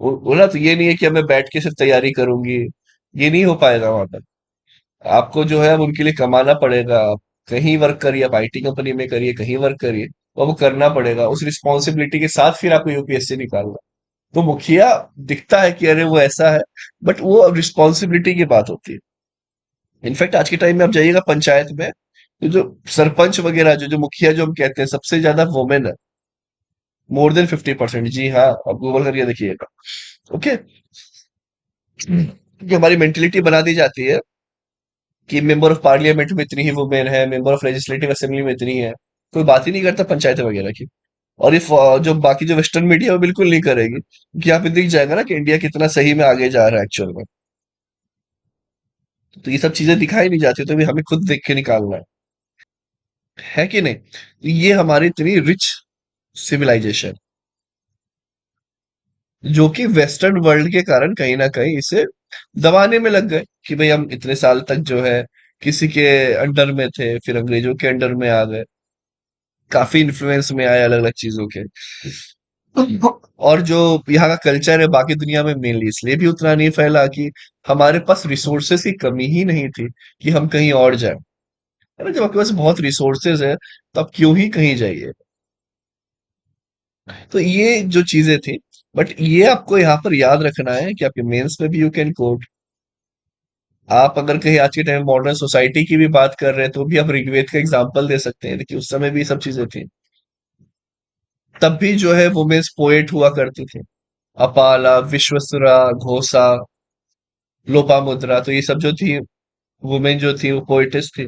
A: बोला तो ये नहीं है कि अब मैं बैठ के सिर्फ तैयारी करूंगी, ये नहीं हो पाएगा वहां पर। आपको जो है अब उनके लिए कमाना पड़ेगा। आप कहीं वर्क करिए, आप आईटी कंपनी में करिए, कहीं वर्क करिए, तो आपको करना पड़ेगा उस रिस्पॉन्सिबिलिटी के साथ, फिर आपको यूपीएससी निकालना। तो मुखिया दिखता है कि अरे वो ऐसा है, बट वो रिस्पॉन्सिबिलिटी की बात होती है। इनफैक्ट आज के टाइम में आप जाइएगा पंचायत में, तो जो सरपंच वगैरह, जो जो मुखिया जो हम कहते हैं, सबसे ज्यादा वुमेन है, मोर देन 50%। जी हाँ, आप गूगल करके देखिएगा। ओके। क्योंकि हमारी मेंटेलिटी बना दी जाती है कि मेंबर ऑफ पार्लियामेंट में इतनी ही वुमेन है, मेंबर ऑफ लेजिस्लेटिव असेंबली में इतनी है। कोई बात ही नहीं करता पंचायत वगैरह की। और ये जो बाकी जो वेस्टर्न मीडिया वो बिल्कुल नहीं करेगी, क्योंकि यहाँ पे दिख जाएगा ना कि इंडिया कितना सही में आगे जा रहा है एक्चुअल में। तो ये सब चीजें दिखाई नहीं जाती, तो भी हमें खुद देख के निकालना है कि नहीं। तो ये हमारी इतनी रिच सिविलाइजेशन, जो कि वेस्टर्न वर्ल्ड के कारण कहीं ना कहीं इसे दबाने में लग गए, कि भाई हम इतने साल तक जो है किसी के अंडर में थे, फिर अंग्रेजों के अंडर में आ गए, काफी इन्फ्लुएंस में आए अलग अलग चीजों के। और जो यहाँ का कल्चर है बाकी दुनिया में मेनली इसलिए भी उतना नहीं फैला कि हमारे पास रिसोर्सेस की कमी ही नहीं थी कि हम कहीं और जाएं। है ना, जब आपके पास बहुत रिसोर्सेज है तो आप क्यों ही कहीं जाइए। तो ये जो चीजें थी, बट ये आपको यहाँ पर याद रखना है कि आपके मेंस में भी यू कैन कोट। आप अगर कहीं आज के टाइम मॉडर्न सोसाइटी की भी बात कर रहे हैं तो भी आप ऋग्वेद का एग्जांपल दे सकते हैं, लेकिन उस समय भी ये सब चीजें थी। तब भी जो है वुमेन्स पोएट हुआ करती थी, अपाला, विश्वसुरा, घोषा, लोपामुद्रा। तो ये सब जो थी, वुमेन जो थी वो पोइटिस थी।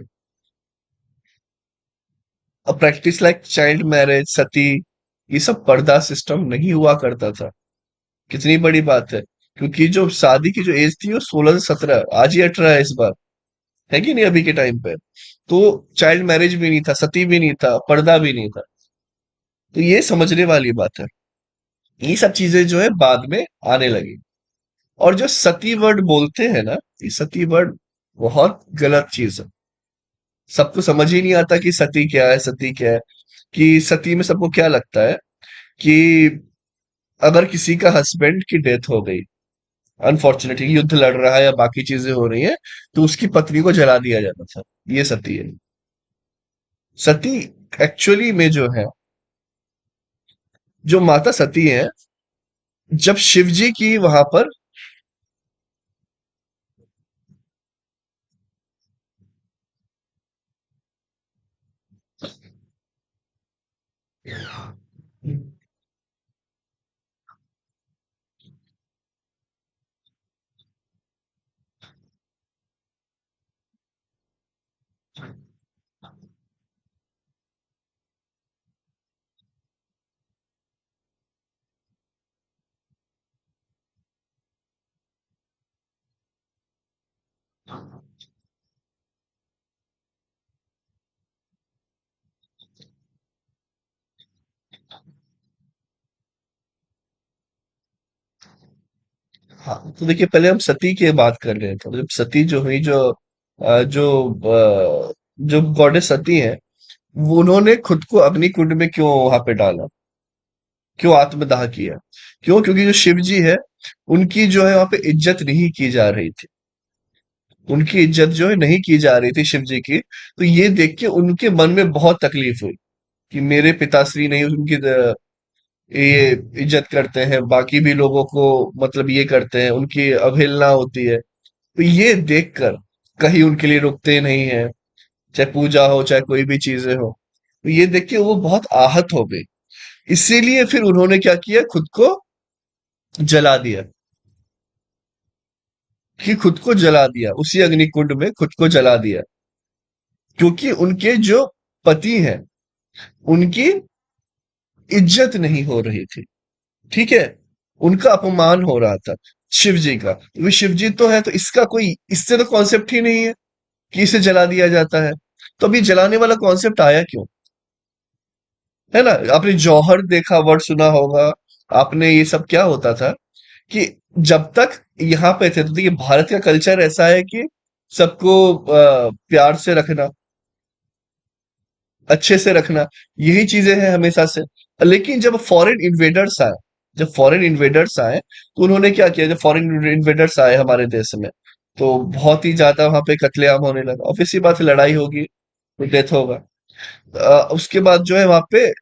A: अब प्रैक्टिस लाइक चाइल्ड मैरिज, सती, ये सब पर्दा सिस्टम नहीं हुआ करता था। कितनी बड़ी बात है। क्योंकि जो शादी की जो एज थी वो 16 से 17, आज ही 18 है इस बार, है कि नहीं अभी के टाइम पे। तो चाइल्ड मैरिज भी नहीं था, सती भी नहीं था, पर्दा भी नहीं था। तो ये समझने वाली बात है। ये सब चीजें जो है बाद में आने लगी। और जो सती वर्ड बोलते हैं ना, ये सती वर्ड बहुत गलत चीज है। सबको समझ ही नहीं आता कि सती क्या है, सती क्या है। कि सती में सबको क्या लगता है कि अगर किसी का हस्बैंड की डेथ हो गई, अनफॉर्चुनेटली युद्ध लड़ रहा है या बाकी चीजें हो रही हैं, तो उसकी पत्नी को जला दिया जाता था। ये सती है। सती एक्चुअली में जो है, जो माता सती है, जब शिव जी की वहां पर हाँ, तो देखिए पहले हम सती की बात कर रहे थे। तो जब सती जो हुई, जो गॉडेस सती है, वो उन्होंने खुद को अग्नि कुंड में क्यों वहां पे डाला, क्यों आत्मदाह किया? क्यों? क्योंकि जो शिव जी है, उनकी जो है वहां पे इज्जत नहीं की जा रही थी। उनकी इज्जत जो है नहीं की जा रही थी शिव जी की। तो ये देख के उनके मन में बहुत तकलीफ हुई कि मेरे पिताश्री नहीं उनकी ये इज्जत करते हैं, बाकी भी लोगों को मतलब ये करते हैं, उनकी अवहेलना होती है। तो ये देखकर कहीं उनके लिए रुकते नहीं है, चाहे पूजा हो चाहे कोई भी चीजें हो। तो ये देख के वो बहुत आहत हो गई। इसीलिए फिर उन्होंने क्या किया, खुद को जला दिया। कि खुद को जला दिया, उसी अग्निकुंड में खुद को जला दिया, क्योंकि उनके जो पति हैं, उनकी इज्जत नहीं हो रही थी। ठीक है? उनका अपमान हो रहा था शिव जी का। वो शिव जी तो है, तो इसका कोई इससे तो कॉन्सेप्ट ही नहीं है कि इसे जला दिया जाता है। तो अभी जलाने वाला कॉन्सेप्ट आया क्यों? है ना? आपने जौहर देखा, वर्ड सुना होगा आपने। ये सब क्या होता था कि जब तक यहाँ पे थे, तो देखिए भारत का कल्चर ऐसा है कि सबको प्यार से रखना, अच्छे से रखना, यही चीजें हैं हमेशा से। लेकिन जब फॉरेन इन्वेडर्स आए, तो उन्होंने क्या किया? जब फॉरेन इन्वेडर्स आए हमारे देश में, तो बहुत ही ज्यादा वहां पे कत्लेआम होने लगा। ऑब्वियस सी बात है, लड़ाई होगी तो डेथ होगा। उसके बाद जो है वहां पे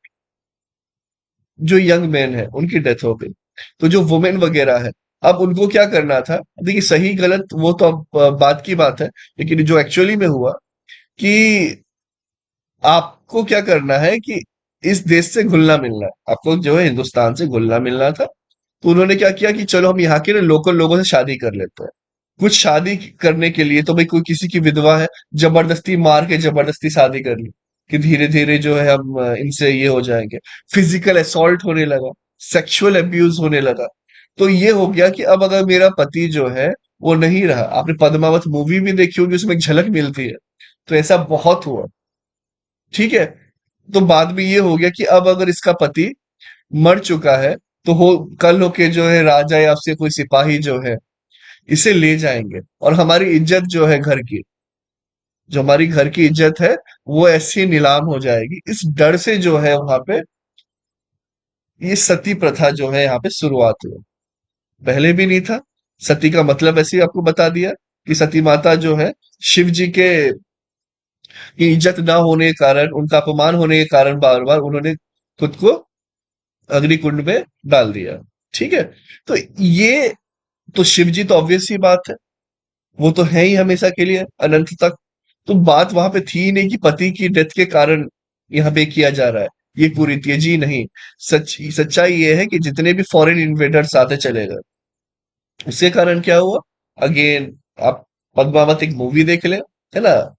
A: जो यंग मैन है उनकी डेथ हो गई। तो जो वुमेन वगैरह है, अब उनको क्या करना था? देखिए सही गलत वो तो अब बात की बात है। लेकिन जो एक्चुअली में हुआ कि आपको क्या करना है कि इस देश से घुलना मिलना है, आपको जो है हिंदुस्तान से घुलना मिलना था। तो उन्होंने क्या किया कि चलो हम यहाँ के ना लोकल लोगों से शादी कर लेते हैं। कुछ शादी करने के लिए तो भाई कोई किसी की विधवा है, जबरदस्ती मार के जबरदस्ती शादी कर ली कि धीरे धीरे जो है हम इनसे ये हो जाएंगे। फिजिकल असॉल्ट होने लगा, सेक्सुअल अब्यूज होने लगा। तो ये हो गया कि अब अगर मेरा पति जो है वो नहीं रहा, आपने पद्मावत मूवी भी देखी होगी, उसमें एक झलक मिलती है। तो ऐसा बहुत हुआ। ठीक है? तो बाद में ये हो गया कि अब अगर इसका पति मर चुका है, तो हो कल होके जो है राजा या उसके कोई सिपाही जो है इसे ले जाएंगे, और हमारी इज्जत जो है घर की, जो हमारी घर की इज्जत है, वो ऐसी नीलाम हो जाएगी। इस डर से जो है वहां पे ये सती प्रथा जो है यहाँ पे शुरुआत हुई। पहले भी नहीं था। सती का मतलब ऐसे ही आपको बता दिया कि सती माता जो है शिव जी के की इज्जत ना होने के कारण, उनका अपमान होने के कारण बार बार उन्होंने खुद को अग्निकुंड में डाल दिया। ठीक है? तो ये तो शिव जी तो ऑब्वियस सी बात है, वो तो है ही हमेशा के लिए, अनंत तक। तो बात वहां पे थी ही नहीं कि पति की डेथ के कारण यहाँ पे किया जा रहा है ये पूरी थी जी, नहीं। सच्चाई ये है कि जितने भी फॉरेन इन्वेडर्स आते चले गए, उसके कारण क्या हुआ? अगेन, आप पद्मावत एक मूवी देख ले, है ना?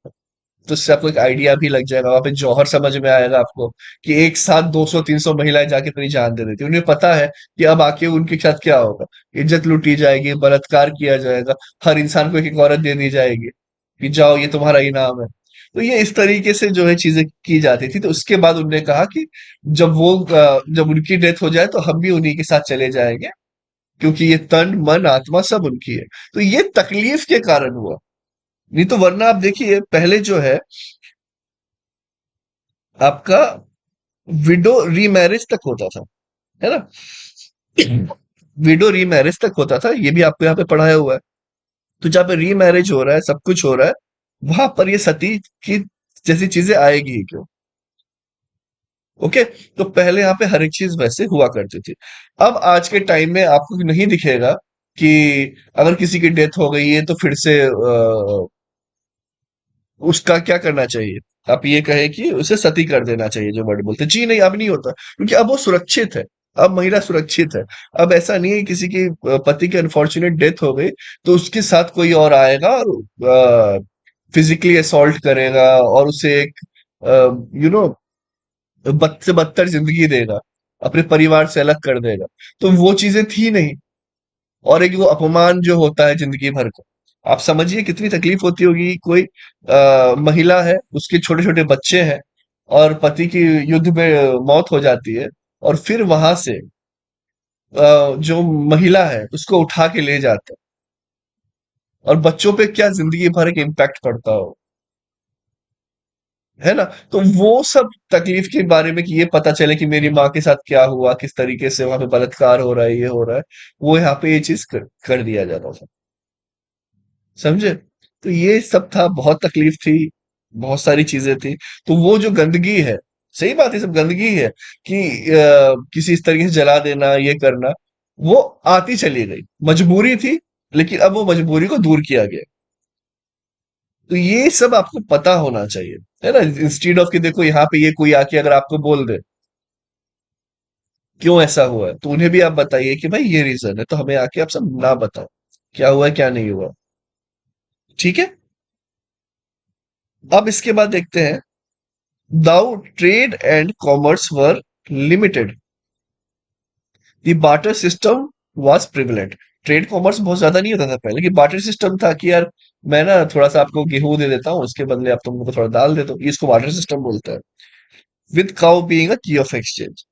A: तो इससे आपको एक आइडिया भी लग जाएगा, वहां पे जौहर समझ में आएगा आपको कि एक साथ 200-300 महिलाएं जाके अपनी जान दे देती, उन्हें पता है कि अब आके उनके साथ क्या होगा। इज्जत लूटी जाएगी, बलात्कार किया जाएगा, हर इंसान को एक एक औरत दे दी जाएगी कि जाओ ये तुम्हारा इनाम है। तो ये इस तरीके से जो है चीजें की जाती थी। तो उसके बाद उन्होंने कहा कि जब उनकी डेथ हो जाए तो हम भी उन्हीं के साथ चले जाएंगे, क्योंकि ये तन मन आत्मा सब उनकी है। तो ये तकलीफ के कारण हुआ। नहीं तो वरना आप देखिए पहले जो है आपका विडो रीमैरिज तक होता था, है ना? विडो रीमैरिज तक होता था, ये भी आपको यहाँ पे पढ़ाया हुआ है। तो जहाँ पे रीमैरिज हो रहा है, सब कुछ हो रहा है, वहां पर ये सती की जैसी चीजें आएगी ही क्यों? ओके। तो पहले यहाँ पे हर एक चीज वैसे हुआ करती थी। अब आज के टाइम में आपको नहीं दिखेगा कि अगर किसी की डेथ हो गई है तो फिर से उसका क्या करना चाहिए। आप ये कहे कि उसे सती कर देना चाहिए, जो वर्ड बोलते हैं। जी नहीं, अब नहीं होता, क्योंकि अब वो सुरक्षित है। अब महिला सुरक्षित है। अब ऐसा नहीं है किसी की पति की अनफॉर्चुनेट डेथ हो गई तो उसके साथ कोई और आएगा और फिजिकली असॉल्ट करेगा और उसे एक यू नो बद से बदतर जिंदगी देगा, अपने परिवार से अलग कर देगा। तो वो चीजें थी नहीं। और एक वो अपमान जो होता है जिंदगी भर का, आप समझिए कितनी तकलीफ होती होगी। कोई महिला है, उसके छोटे छोटे बच्चे हैं और पति की युद्ध में मौत हो जाती है, और फिर वहां से जो महिला है उसको उठा के ले जाते हैं, और बच्चों पे क्या जिंदगी भर एक इम्पैक्ट पड़ता हो, है ना। तो वो सब तकलीफ के बारे में कि ये पता चले कि मेरी माँ के साथ क्या हुआ, किस तरीके से वहां पे बलात्कार हो रहा है, ये हो रहा है, वो यहाँ पे ये चीज कर दिया जाता था। समझे। तो ये सब था, बहुत तकलीफ थी, बहुत सारी चीजें थी। तो वो जो गंदगी है, सही बात है, सब गंदगी है कि किसी इस तरीके से जला देना, ये करना, वो आती चली गई, मजबूरी थी। लेकिन अब वो मजबूरी को दूर किया गया। तो ये सब आपको पता होना चाहिए, है ना। इंस्टीड ऑफ कि देखो यहाँ पे ये कोई आके अगर आपको बोल दे क्यों ऐसा हुआ है, तो उन्हें भी आप बताइए कि भाई ये रीजन है, तो हमें आके आप सब ना बताओ क्या हुआ है क्या नहीं हुआ। ठीक है। अब इसके बाद देखते हैं, though trade and commerce were limited, the barter system was prevalent. Trade commerce बहुत ज्यादा नहीं होता था पहले, कि बार्टर सिस्टम था कि यार मैं ना थोड़ा सा आपको गेहूं दे देता हूँ, उसके बदले आप तुमको थोड़ा दाल दे दो, ये इसको बार्टर सिस्टम बोलते हैं। विद काउ बीइंग अ की ऑफ एक्सचेंज,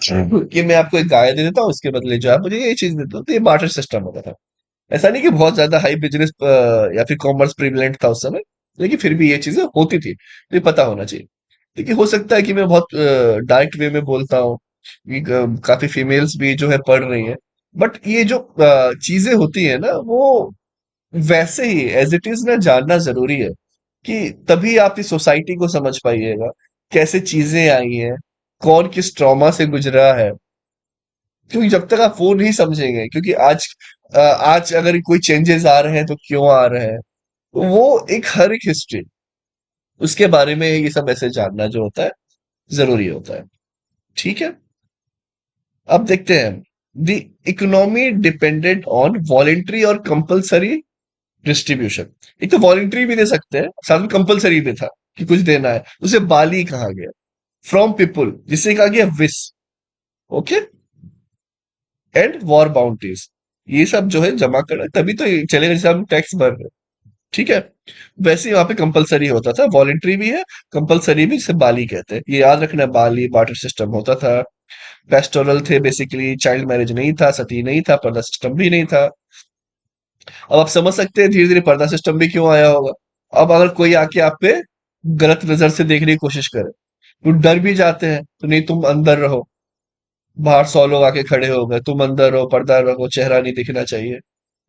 A: कि मैं आपको एक गाय दे देता हूँ, उसके बदले जो आप मुझे ये चीज देते हो, तो ये बार्टर सिस्टम होता था। ऐसा नहीं कि बहुत ज्यादा हाई बिजनेस या फिर कॉमर्स प्रिवलेंट था उस समय, लेकिन फिर भी ये चीजें होती थी, तो ये पता होना चाहिए। देखिए हो सकता है कि मैं बहुत डायरेक्ट वे में बोलता हूँ, कि काफी फीमेल्स भी जो है पढ़ रही हैं, बट ये जो चीजें होती है ना, वो वैसे ही एज इट इज ना जानना जरूरी है, कि तभी आप इस सोसाइटी को समझ पाइएगा, कैसे चीजें आई हैं, कौन किस ट्रॉमा से गुजरा है। क्योंकि जब तक आप वो नहीं समझेंगे, क्योंकि आज अगर कोई चेंजेस आ रहे हैं तो क्यों आ रहे हैं, तो वो एक हर एक हिस्ट्री, उसके बारे में ये सब ऐसे जानना जो होता है जरूरी होता है। ठीक है। अब देखते हैं, the economy depended on voluntary और कंपलसरी डिस्ट्रीब्यूशन। एक तो वॉलेंट्री भी दे सकते हैं, साथ में कंपलसरी भी था कि कुछ देना है, उसे बाली कहा गया। फ्रॉम पीपुल, जिसे कहा गया विस। ओके। एंड वॉर बाउंड्रीज, ये सब जो है जमा करना, तभी तो ये चलेगा जैसे हम टैक्स भर रहे हैं। ठीक है। वैसे ही वहां पे कंपलसरी होता था, वॉलेंट्री भी है, कंपलसरी भी, जिसे बाली कहते हैं, ये याद रखना है। बाली बार्टर सिस्टम होता था। पेस्टोरल थे बेसिकली, चाइल्ड मैरिज नहीं था, सती नहीं था, पर्दा सिस्टम भी नहीं था। अब आप समझ सकते हैं धीरे धीरे पर्दा सिस्टम भी क्यों आया होगा। अब अगर कोई आके आप पे गलत नजर से देखने की कोशिश करे, तो डर भी जाते हैं, तो नहीं तुम अंदर रहो, बाहर 100 लोग आके खड़े हो गए, तुम अंदर रहो, पर्दा रखो, चेहरा नहीं दिखना चाहिए,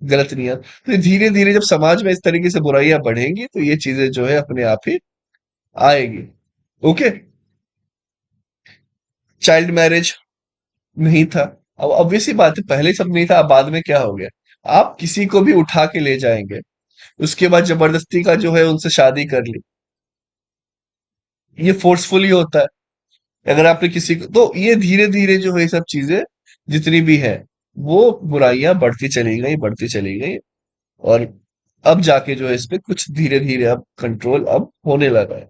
A: गलत नियत। तो धीरे धीरे जब समाज में इस तरीके से बुराइयां बढ़ेंगी, तो ये चीजें जो है अपने आप ही आएगी। ओके। चाइल्ड मैरिज नहीं था। अब ऑब्वियस सी बात है, पहले सब नहीं था, अब बाद में क्या हो गया। आप किसी को भी उठा के ले जाएंगे, उसके बाद जबरदस्ती का जो है उनसे शादी कर ली, ये फोर्सफुली होता है। अगर आपने किसी को, तो ये धीरे धीरे जो है ये सब चीजें जितनी भी है, वो बुराइयां बढ़ती चली गई, बढ़ती चली गई। और अब जाके जो है इस पे कुछ धीरे धीरे अब कंट्रोल अब होने लगा है।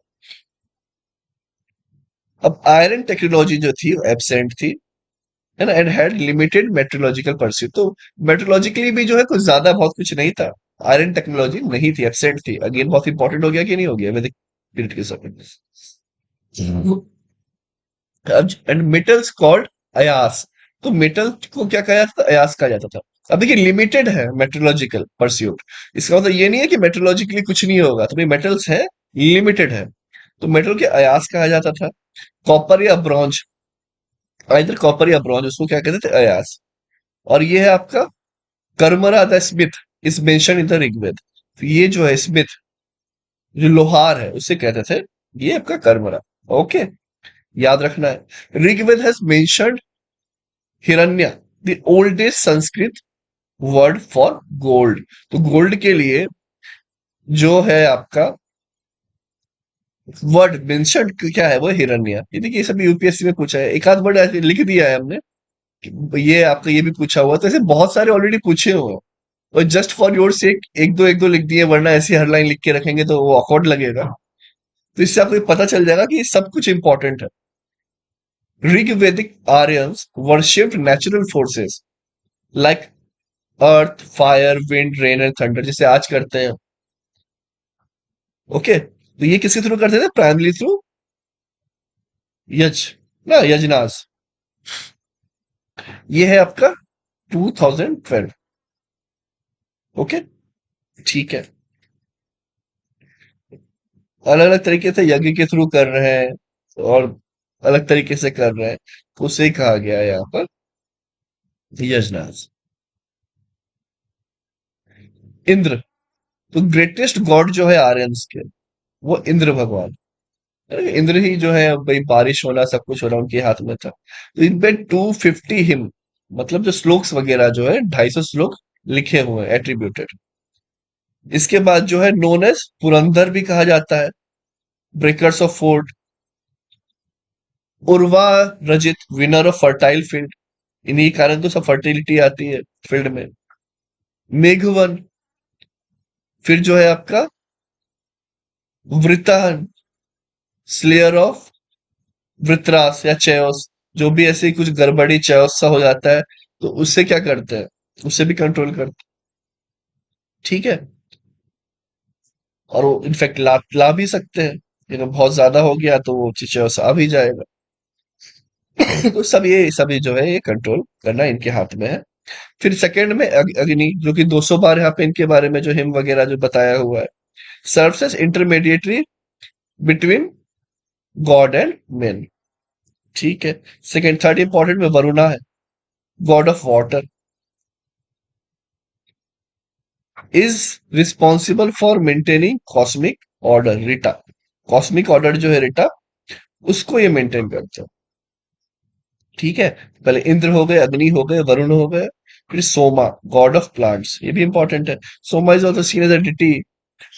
A: अब आयरन टेक्नोलॉजी जो थी एब्सेंट थी, है ना, and had limited metrological pursuit. तो मेट्रोलॉजिकली भी जो है कुछ ज्यादा बहुत कुछ नहीं था। आयरन टेक्नोलॉजी नहीं थी, एब्सेंट थी। अगेन बहुत इंपॉर्टेंट हो गया कि नहीं हो गया वैदिक पीरियड के समय। And metals called Ayaz. तो मेटल को क्या कहा जाता था, अयास कहा जाता था। अब देखिए लिमिटेड है मेट्रोलॉजिकल परस्यूट, इसका मतलब ये नहीं है कि मेट्रोलॉजिकली कुछ नहीं होगा, तो मेटल्स है, लिमिटेड है, तो मेटल के अयास कहा जाता था। कॉपर या ब्रॉन्ज, इधर कॉपर या ब्रॉन्ज, उसको क्या कहते थे, अयास। और ये है आपका karmara the smith, is mention in the Rigveda. तो ये जो है स्मिथ, जो लोहार है, उसे कहते थे, ये आपका कर्मरा। ओके। याद रखना है। ऋग्वेद हैज मेंशन्ड हिरण्य, the oldest Sanskrit word for gold. तो गोल्ड के लिए जो है आपका वर्ड मेंशन क्या है, वो हिरण्य। ये देखिए, ये सब यूपीएससी में पूछा है, एक आध वर्ड ऐसे लिख दिया है हमने कि ये आपका ये भी पूछा हुआ, तो ऐसे बहुत सारे ऑलरेडी पूछे हुए हैं। और जस्ट फॉर योर सेक एक दो लिख दिए, वरना ऐसी हर लाइन लिख के रखेंगे तो वो ऑकवर्ड लगेगा। तो इससे आपको ये पता चल जाएगा कि ये सब कुछ इंपॉर्टेंट है। Rigvedic Aryans worshipped natural forces like earth, fire, wind, rain and thunder, जैसे आज करते हैं। ओके, तो ये किसके थ्रू करते थे? प्राइमली थ्रू यज, ना यजनास। ये है आपका 2012। ओके, ठीक है। अलग अलग तरीके से यज्ञ के थ्रू कर रहे हैं और अलग तरीके से कर रहे हैं, तो उसे ही कहा गया है यहाँ पर यजनास। इंद्र, तो ग्रेटेस्ट गॉड जो है आर्यंस के, वो इंद्र भगवान। अरे इंद्र ही जो है भाई, बारिश होना सब कुछ होना उनके हाथ में था। तो इन पे 250 हिम, मतलब जो श्लोक्स वगैरह जो है 250 श्लोक लिखे हुए हैं, एट्रीब्यूटेड। इसके बाद जो है नोन एज पुरंदर भी कहा जाता है, ब्रेकर्स ऑफ फोर्ट। उर्वा रजित, विनर ऑफ फर्टाइल फील्ड, इन्हीं कारण तो सब फर्टिलिटी आती है फील्ड में। मेघवन, फिर जो है आपका वृतान, स्लेयर ऑफ वृत्रास या चेयोस, जो भी ऐसे ही कुछ गड़बड़ी चेयोस सा हो जाता है, तो उससे क्या करते हैं, उससे भी कंट्रोल करते हैं। ठीक है, और वो इनफैक्ट ला भी सकते हैं, लेकिन बहुत ज्यादा हो गया तो वो चेयोस आ भी जाएगा। तो सब ये जो है ये कंट्रोल करना इनके हाथ में है। फिर सेकंड में अग्नि, जो कि 200 बार यहाँ पे इनके बारे में जो हिम वगैरह जो बताया हुआ है, serves as intermediatory between god and man. ठीक है। सेकंड थर्ड इंपॉर्टेंट में वरुणा है, god of water, is responsible for maintaining cosmic order, Rita. Cosmic order जो है रिटा, उसको ये मेंटेन करता है। ठीक है, पहले इंद्र हो गए, अग्नि हो गए, वरुण हो गए। फिर सोमा, गॉड ऑफ प्लांट्स, ये भी इंपॉर्टेंट है। Soma is also seen as a deity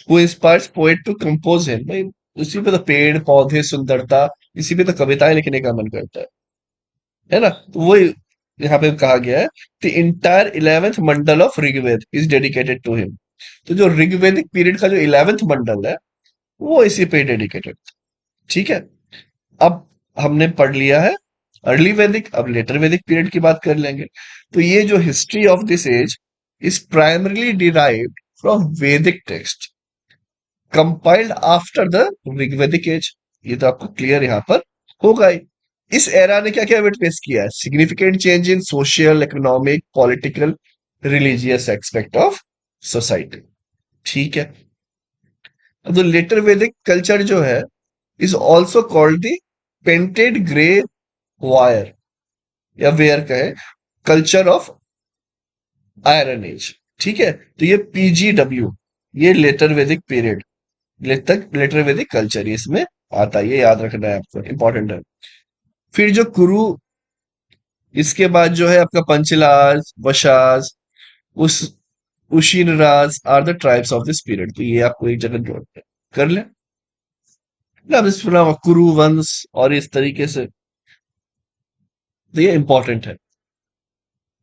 A: who inspires poet to compose him. भाई उसी पे तो पेड़ पौधे सुंदरता, इसी पे तो कविताएं लिखने का मन करता है ना? तो वो यहाँ पे कहा गया है, the entire 11th mandala of Rigveda is dedicated to him. तो जो ऋग्वेदिक पीरियड का जो 11th मंडल है, वो इसी पे डेडिकेटेड। ठीक है, अब हमने पढ़ लिया है अर्ली वैदिक, अब लेटर वैदिक पीरियड की बात कर लेंगे। तो ये जो history of this age is primarily derived from Vedic text compiled after the Rigvedic age. ये तो आपको क्लियर यहां पर होगा ही। इस एरा ने क्या क्या विटनेस किया है? Significant change in social, economic, political, religious expect of society. ठीक है, अब तो लेटर वैदिक कल्चर जो है is also called the painted grey wire, या वेयर कहे, कल्चर ऑफ आयरन एज। ठीक है, तो ये पीजीडब्ल्यू, ये लेटर वैदिक पीरियड, लेटर वैदिक कल्चर इसमें आता है, ये याद रखना है आपको, इंपॉर्टेंट है। फिर जो कुरु, इसके बाद जो है आपका पंचलाज, वशाज, उस Ushinaras are the tribes of this period. तो ये आपको एक जगह नोट कर ले ना, अब इस कुरु वंश और इस तरीके से, तो ये इंपॉर्टेंट है।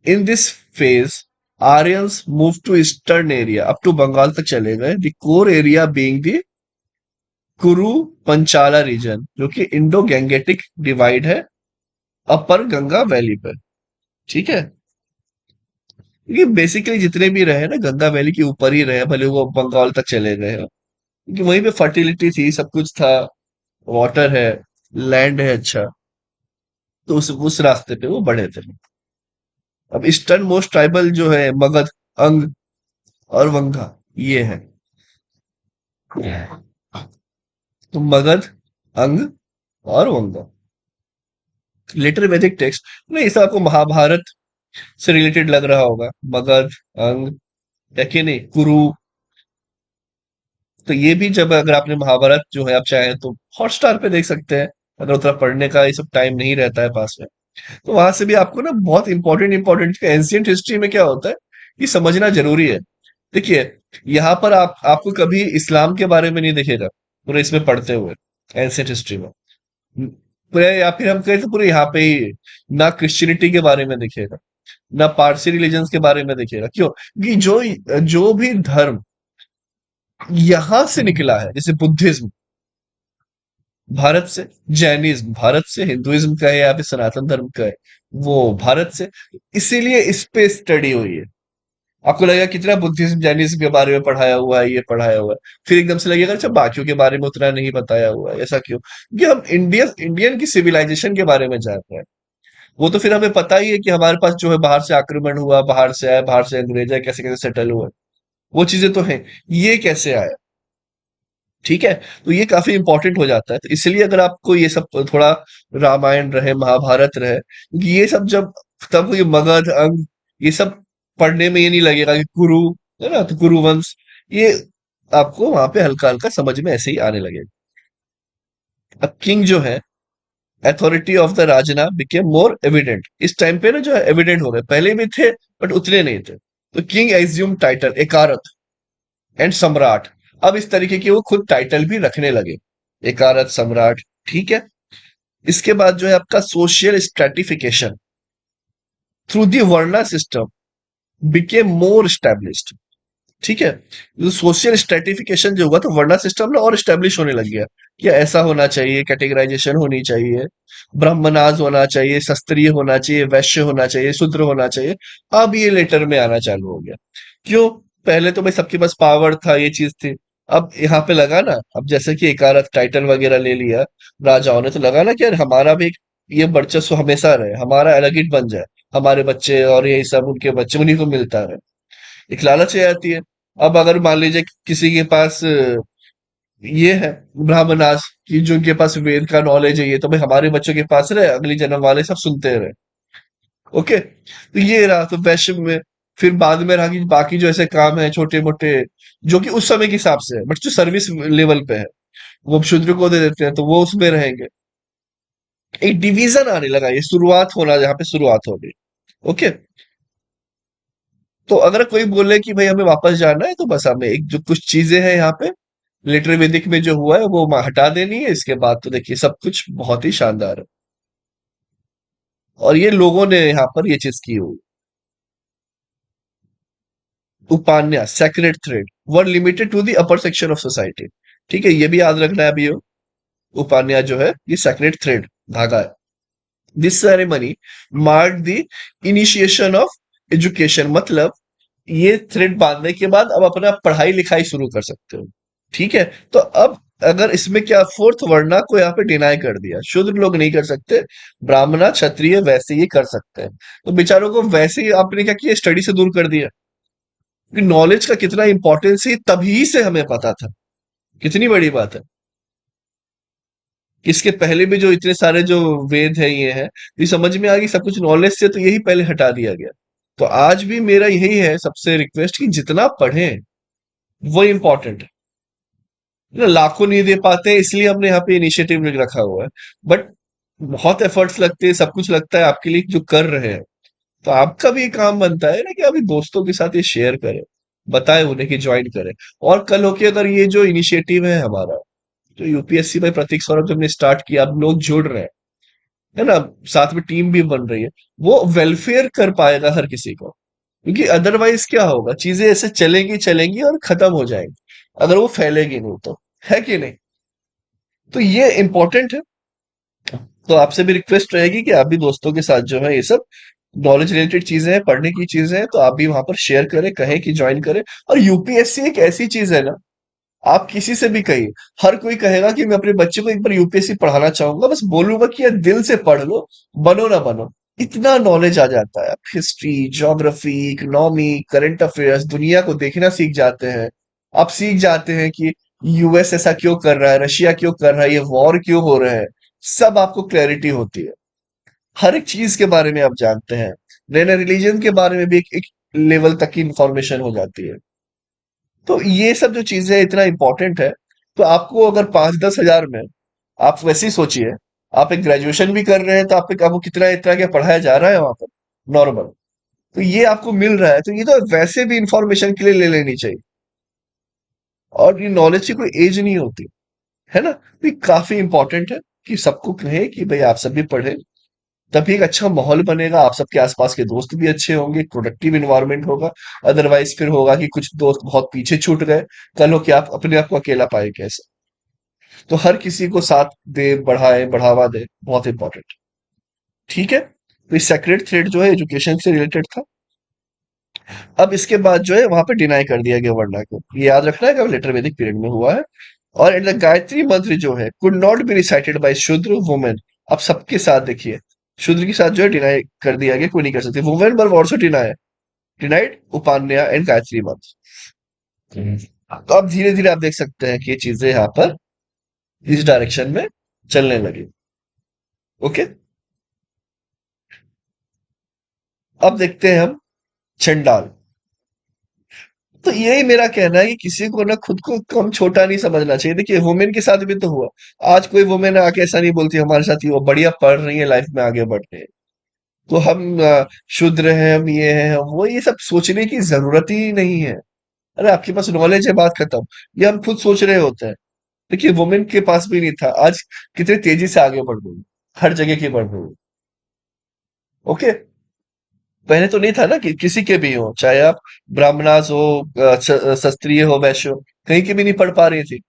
A: In this phase Aryans move to eastern area, up to Bengal तक चले गए, the core area being the Kuru Panchala reason, जो कि इंडो गैंगेटिक डिवाइड है अपर गंगा वैली पर। ठीक है, क्योंकि बेसिकली जितने भी रहे ना गंगा वैली के ऊपर ही रहे, भले वो बंगाल तक चले गए हो, क्योंकि वहीं पे फर्टिलिटी थी, सब कुछ था, वाटर है, लैंड है अच्छा, तो उस रास्ते पे वो बढ़े थे। अब ईस्टर्न मोस्ट ट्राइबल जो है मगध, अंग और वंगा, ये है। तो मगध, अंग और वंगा। लेटर वैदिक टेक्स्ट नहीं, इसे आपको महाभारत से रिलेटेड लग रहा होगा, मगध, अंग, या कि नहीं, कुरु। तो ये भी जब अगर आपने महाभारत जो है आप चाहें तो हॉटस्टार पे देख सकते हैं, अगर उतना पढ़ने का ये सब टाइम नहीं रहता है पास में, तो वहां से भी आपको ना बहुत इंपॉर्टेंट इंपॉर्टेंट एंशियंट हिस्ट्री में क्या होता है ये समझना जरूरी है। देखिए, यहाँ पर आपको कभी इस्लाम के बारे में नहीं दिखेगा पूरे इसमें पढ़ते हुए, एंशियंट हिस्ट्री में। पूरे, या फिर हम कहें तो पूरे यहाँ पे ही ना क्रिश्चियनिटी के बारे में दिखेगा, ना पारसी रिलीजन्स के बारे में दिखेगा। क्यों? कि जो जो भी धर्म यहां से निकला है, जैसे बुद्धिज्म भारत से, जैनिज्म भारत से, हिंदुइज्म का है या फिर सनातन धर्म का है वो भारत से, इसीलिए इस पे स्टडी हुई है। आपको लगेगा कितना बुद्धिज्म जैनिज्म के बारे में पढ़ाया हुआ है, ये पढ़ाया हुआ है, फिर एकदम से लगेगा अच्छा बाकियों के बारे में उतना नहीं बताया हुआ है, ऐसा क्यों? क्योंकि हम इंडियन इंडियन की सिविलाइजेशन के बारे में जान रहे हैं। वो तो फिर हमें पता ही है कि हमारे पास जो है बाहर से आक्रमण हुआ, बाहर से आया, बाहर से अंग्रेज आए, कैसे कैसे सेटल हुआ, वो चीजें तो हैं। ये कैसे आया? ठीक है। तो ये काफी इंपॉर्टेंट हो जाता है, तो इसलिए अगर आपको ये सब थोड़ा रामायण रहे, महाभारत रहे, क्योंकि ये सब जब, तब ये मगध अंग, ये सब पढ़ने में ये नहीं लगेगा कि कुरु, है ना, तो कुरुवंश, ये आपको वहां पे हल्का हल्का समझ में ऐसे ही आने लगेगा। अब किंग जो है, authority of the rajan became more evident, इस टाइम पे ना जो है एविडेंट हो गए, पहले भी थे बट उतने नहीं थे। तो किंग एज्यूम टाइटल एकारत एंड सम्राट, अब इस तरीके के वो खुद टाइटल भी रखने लगे, एकारत, सम्राट। ठीक है। इसके बाद जो है आपका social stratification through the varna system became more established. ठीक है। तो सोशल स्ट्रेटिफिकेशन जो हुआ तो वर्ना सिस्टम ना और स्टैब्लिश होने लग गया कि ऐसा होना चाहिए, कैटेगराइजेशन होनी चाहिए, ब्राह्मणाज होना चाहिए, क्षत्रिय होना चाहिए, वैश्य होना चाहिए, शूद्र होना चाहिए। अब ये लेटर में आना चालू हो गया। क्यों? पहले तो भाई सबके पास पावर था, ये चीज थी। अब यहाँ पे लगा ना, अब जैसे कि एकारत टाइटल वगैरह ले लिया राजाओं ने, तो लगा ना कि यार हमारा भी ये वर्चस्व हमेशा रहे, हमारा अलग ही बन जाए, हमारे बच्चे और यही सब उनके बच्चे उन्हीं को मिलता रहे। एक लालच आ जाती है। अब अगर मान लीजिए कि किसी के पास ये है ब्राह्मणास, कि जो उनके पास वेद का नॉलेज है, ये तो भाई हमारे बच्चों के पास रहे, अगली जन्म वाले सब सुनते रहे। ओके, तो ये रहा तो वैश्य में। फिर बाद में रहा कि बाकी जो ऐसे काम है छोटे मोटे, जो कि उस समय के हिसाब से है बट जो सर्विस लेवल पे है, वो शूद्र को दे देते हैं, तो वो उसमें रहेंगे। एक डिवीजन आने लगा, ये शुरुआत होना, यहाँ पे शुरुआत हो गई। ओके। तो अगर कोई बोले कि भाई हमें वापस जाना है, तो बस हमें एक जो कुछ चीजें हैं यहाँ पे लिटरे वैदिक में जो हुआ है वो हटा देनी है, इसके बाद तो देखिए सब कुछ बहुत ही शानदार है। और ये लोगों ने यहाँ पर ये चीज की हुई। उपन्यास sacred thread were limited to the upper section of society. ठीक है, ये भी याद रखना है अभी। ये उपन्यास जो है ये सेक्रेट थ्रेड धागा है। This ceremony mark the initiation of education, मतलब ये थ्रेड बांधने के बाद अब अपना पढ़ाई लिखाई शुरू कर सकते हो। ठीक है। तो अब अगर इसमें क्या, फोर्थ वर्णा को यहाँ पे डिनाई कर दिया, शूद्र लोग नहीं कर सकते, ब्राह्मणा क्षत्रिय वैसे ही कर सकते हैं। तो बेचारों को वैसे ही आपने क्या किया, स्टडी से दूर कर दिया। कि नॉलेज का कितना इंपॉर्टेंस है तभी से हमें पता था। कितनी बड़ी बात है। इसके पहले भी जो इतने सारे जो वेद है ये है, ये समझ में आ गई सब कुछ नॉलेज से, तो यही पहले हटा दिया गया। तो आज भी मेरा यही है सबसे रिक्वेस्ट कि जितना पढ़ें वो इंपॉर्टेंट है। लाखों नहीं दे पाते हैं, इसलिए हमने यहाँ पे इनिशिएटिव रखा हुआ है। बट बहुत एफर्ट्स लगते हैं, सब कुछ लगता है आपके लिए जो कर रहे हैं। तो आपका भी काम बनता है ना कि अभी दोस्तों के साथ ये शेयर करें, बताएं उन्हें कि ज्वाइन करें। और कल होके अगर ये जो इनिशिएटिव है हमारा, जो यूपीएससी में प्रतीक सौरभ जब ने स्टार्ट किया, अब लोग जुड़ रहे हैं, है ना, साथ में टीम भी बन रही है, वो वेलफेयर कर पाएगा हर किसी को। क्योंकि अदरवाइज क्या होगा, चीजें ऐसे चलेंगी चलेंगी और खत्म हो जाएंगी, अगर वो फैलेगी नहीं तो, है कि नहीं? तो ये इंपॉर्टेंट है। तो आपसे भी रिक्वेस्ट रहेगी कि आप भी दोस्तों के साथ जो है ये सब नॉलेज रिलेटेड चीजें हैं, पढ़ने की चीजें हैं, तो आप भी वहां पर शेयर करें, कहें कि ज्वाइन करें। और यूपीएससी एक ऐसी चीज है ना, आप किसी से भी कहिए, हर कोई कहेगा कि मैं अपने बच्चे को एक बार यूपीएससी पढ़ाना चाहूंगा, बस बोलूंगा कि यार दिल से पढ़ लो, बनो ना बनो, इतना नॉलेज आ जाता है। History, geography, economy, current affairs, दुनिया को देखना सीख जाते हैं। आप सीख जाते हैं कि यूएस ऐसा क्यों कर रहा है, रशिया क्यों कर रहा है, ये वॉर क्यों हो रहे हैं, सब आपको क्लैरिटी होती है। हर एक चीज के बारे में आप जानते हैं। नए नए रिलीजन के बारे में भी एक लेवल तक की इंफॉर्मेशन हो जाती है। तो ये सब जो चीजें इतना इंपॉर्टेंट है। तो आपको अगर 5-10 हजार में, आप वैसे ही सोचिए, आप एक ग्रेजुएशन भी कर रहे हैं तो आपको कितना इतना क्या पढ़ाया जा रहा है वहां पर, नॉर्मल। तो ये आपको मिल रहा है, तो ये तो वैसे भी इंफॉर्मेशन के लिए ले लेनी चाहिए। और ये नॉलेज की कोई एज नहीं होती, है ना। तो ये काफी इंपॉर्टेंट है कि सबको कहे कि भाई आप सब भी पढ़े, तभी एक अच्छा माहौल बनेगा, आप सबके आसपास के दोस्त भी अच्छे होंगे, प्रोडक्टिव इन्वायरमेंट होगा। अदरवाइज फिर होगा कि कुछ दोस्त बहुत पीछे छूट गए, कल हो कि आप अपने आप को अकेला पाए कैसे। तो हर किसी को साथ दे, बढ़ाए, बढ़ावा दे, बहुत इंपॉर्टेंट। ठीक है, तो ये सेक्रेट थ्रेड जो है एजुकेशन से रिलेटेड था। अब इसके बाद जो है वहां पे डिनाई कर दिया गया वर्णा को, ये याद रखना है कि लेटर वैदिक पीरियड में हुआ है। और इन द गायत्री मंत्र जो है could not be recited by Shudra women. अब सबके साथ देखिए, शूद्र के साथ जो है डिनाई कर दिया गया, कोई नहीं कर सकती। Women were also denied upanayana and Gayatri mantra. तो अब धीरे धीरे आप देख सकते हैं कि ये चीजें यहाँ पर इस डायरेक्शन में चलने लगी। ओके, अब देखते हैं हम चंडाल। तो यही मेरा कहना है कि किसी को ना खुद को कम छोटा नहीं समझना चाहिए। देखिए वुमेन के साथ भी तो हुआ। आज कोई वुमेन आके ऐसा नहीं बोलती हमारे साथ ही वो बढ़िया पढ़ रही है, लाइफ में आगे बढ़ रहे हैं, तो हम शूद्र हैं, हम ये हैं, हम वो, ये सब सोचने की जरूरत ही नहीं है। अरे आपके पास नॉलेज है, बात खत्म। ये हम खुद सोच रहे होते हैं। देखिए वुमेन के पास भी नहीं था, आज कितनी तेजी से आगे बढ़ रही है, हर जगह की बढ़ रही है। ओके, पहले तो नहीं था ना कि किसी के भी हो, चाहे आप ब्राह्मणास हो, क्षत्रिय हो, वैश्य हो, कहीं की भी नहीं पढ़ पा रही थी।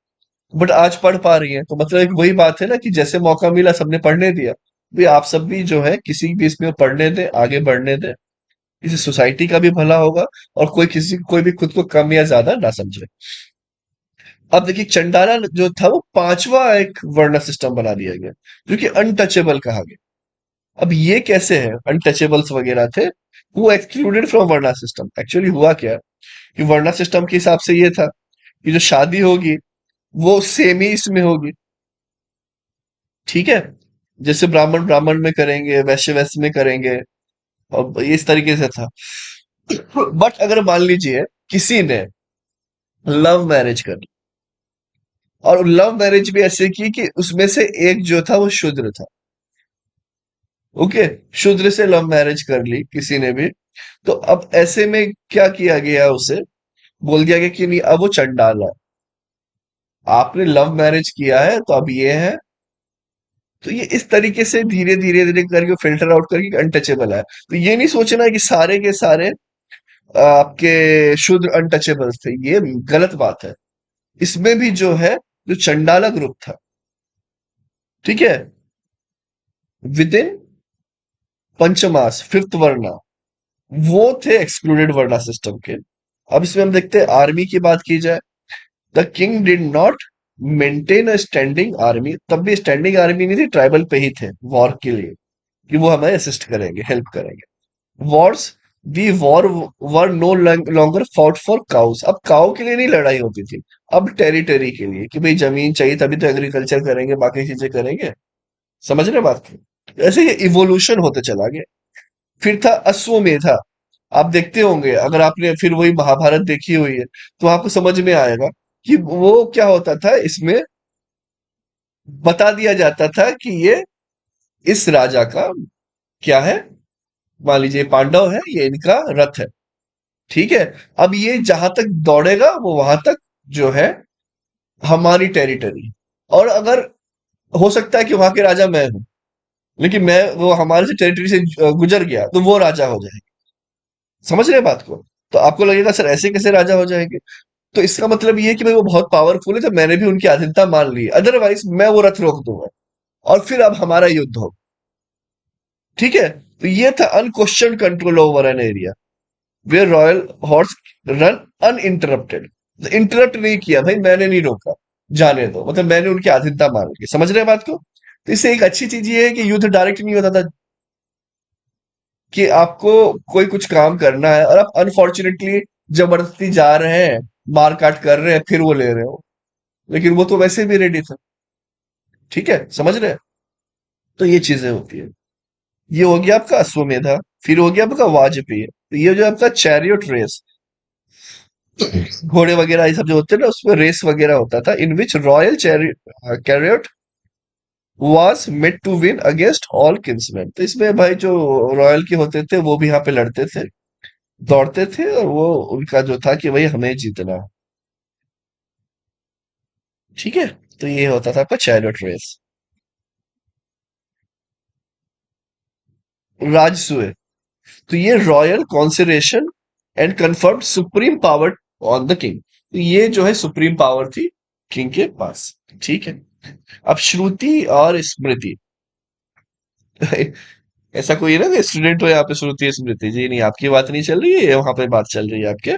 A: बट आज पढ़ पा रही है, तो मतलब एक वही बात है ना कि जैसे मौका मिला सबने पढ़ने दिया। भी आप सब भी जो है किसी भी इसमें पढ़ने दें, आगे बढ़ने दें। इसे सोसाइटी का भी भला होगा, और कोई भी खुद को कम या ज्यादा ना समझे। अब देखिए चंडाला जो था वो पांचवा एक वर्ण सिस्टम बना दिया गया, जो कि अनटचेबल कहा गया। अब ये कैसे है, अनटचेबल्स वगैरह थे, वो एक्सक्लूडेड फ्रॉम वर्णा सिस्टम। एक्चुअली हुआ क्या कि वर्णा सिस्टम के हिसाब से ये था कि जो शादी होगी वो सेम ही इसमें होगी। ठीक है, जैसे ब्राह्मण ब्राह्मण में करेंगे, वैश्य वैश्य में करेंगे, और इस तरीके से था। बट अगर मान लीजिए किसी ने लव मैरिज कर, और लव मैरिज भी ऐसे की कि उसमें से एक जो था वो शूद्र था। ओके, शूद्र से लव मैरिज कर ली किसी ने भी, तो अब ऐसे में क्या किया गया, उसे बोल दिया गया कि नहीं अब वो चंडाल है। आपने लव मैरिज किया है तो अब ये है। तो ये इस तरीके से धीरे धीरे धीरे करके फिल्टर आउट करके अनटचेबल है। तो ये नहीं सोचना कि सारे के सारे आपके शुद्ध अनटचेबल्स थे, ये गलत बात है। इसमें भी जो है, जो चंडाला ग्रुप था, ठीक है, विद इन पंचमास फिफ्थ वर्ना, वो थे एक्सक्लूडेड वर्ना सिस्टम के। अब इसमें हम देखते हैं आर्मी की बात की जाए। The king did not maintain a standing army, तब भी स्टैंडिंग आर्मी नहीं थी, ट्राइबल पे ही थे वॉर के लिए, कि वो हमें असिस्ट करेंगे, हेल्प करेंगे। Wars the war were no longer fought for cows. अब काउ के लिए नहीं लड़ाई होती थी, अब टेरिटरी के लिए, कि भाई जमीन चाहिए तभी तो एग्रीकल्चर करेंगे, बाकी चीजें करेंगे। समझ रहे बात की? ऐसे ये इवोल्यूशन होते चला गया। फिर था अश्वमेधा। आप देखते होंगे, अगर आपने फिर वही महाभारत देखी हुई है, तो आपको समझ में आएगा कि वो क्या होता था इसमें। बता दिया जाता था कि ये इस राजा का क्या है, मान लीजिए पांडव है, ये इनका रथ है। ठीक है, अब ये जहां तक दौड़ेगा वो वहां तक जो है हमारी टेरिटरी। और अगर हो सकता है कि वहां के राजा मैं हूं, लेकिन मैं वो हमारे से टेरिटरी से गुजर गया तो वो राजा हो जाएंगे। समझ रहे हैं बात को? तो आपको लगेगा सर ऐसे कैसे राजा हो जाएंगे? तो इसका मतलब ये है कि भाई वो बहुत पावरफुल है, तो मैंने भी उनकी अधीनता मान ली, अदरवाइज मैं वो रथ रोक दूंगा और फिर अब हमारा युद्ध हो। ठीक है, तो ये था unquestion control over an area where royal horse ran uninterrupted. Interrupt नहीं किया भाई, मैंने नहीं रोका, जाने दो, मतलब मैंने उनकी आधीनता मान ली। समझ रहे हैं बात को? तो इससे एक अच्छी चीज ये है कि युद्ध डायरेक्ट नहीं होता था, कि आपको कोई कुछ काम करना है और आप अनफॉर्चुनेटली जबरदस्ती जा रहे हैं, मार काट कर रहे हैं, फिर वो ले रहे हो, लेकिन वो तो वैसे भी रेडी था। ठीक है, समझ रहे हैं? तो ये चीजें होती है। ये हो गया आपका अश्वमेधा। फिर हो गया आपका वाजपेयी। तो ये जो आपका चैरियट रेस, घोड़े वगैरह ये सब जो होते हैं ना, उसमें रेस वगैरह होता था, in which royal chariot was made to win against all kinsmen। तो इसमें भाई जो रॉयल के होते थे वो भी यहाँ पे लड़ते थे, दौड़ते थे, और वो उनका जो था कि भाई हमें जीतना है। ठीक है, तो ये होता था आपका चैरियट रेस। राजसूय, तो ये royal consideration and confirm supreme power on the king. तो ये जो है सुप्रीम पावर थी किंग के पास। ठीक है। अब श्रुति और स्मृति। ऐसा कोई है ना कि स्टूडेंट हो यहाँ पे श्रुति स्मृति, जी नहीं, आपकी बात नहीं चल रही है, वहां पे बात चल रही है आपके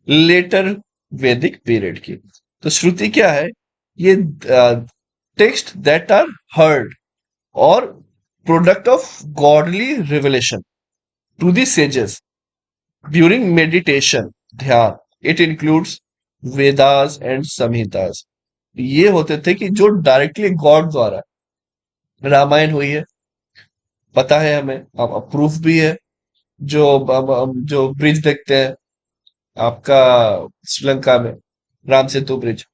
A: लेटर वैदिक पीरियड की। तो श्रुति क्या है? ये टेक्स्ट दैट आर हर्ड और product of godly revelation to the sages during meditation, dhyan. It includes Vedas and samhitas. ये होते थे कि जो डायरेक्टली गॉड द्वारा, रामायण हुई है, पता है हमें, अब प्रूफ भी है। जो अब जो ब्रिज देखते हैं आपका श्रीलंका में, राम सेतु ब्रिज,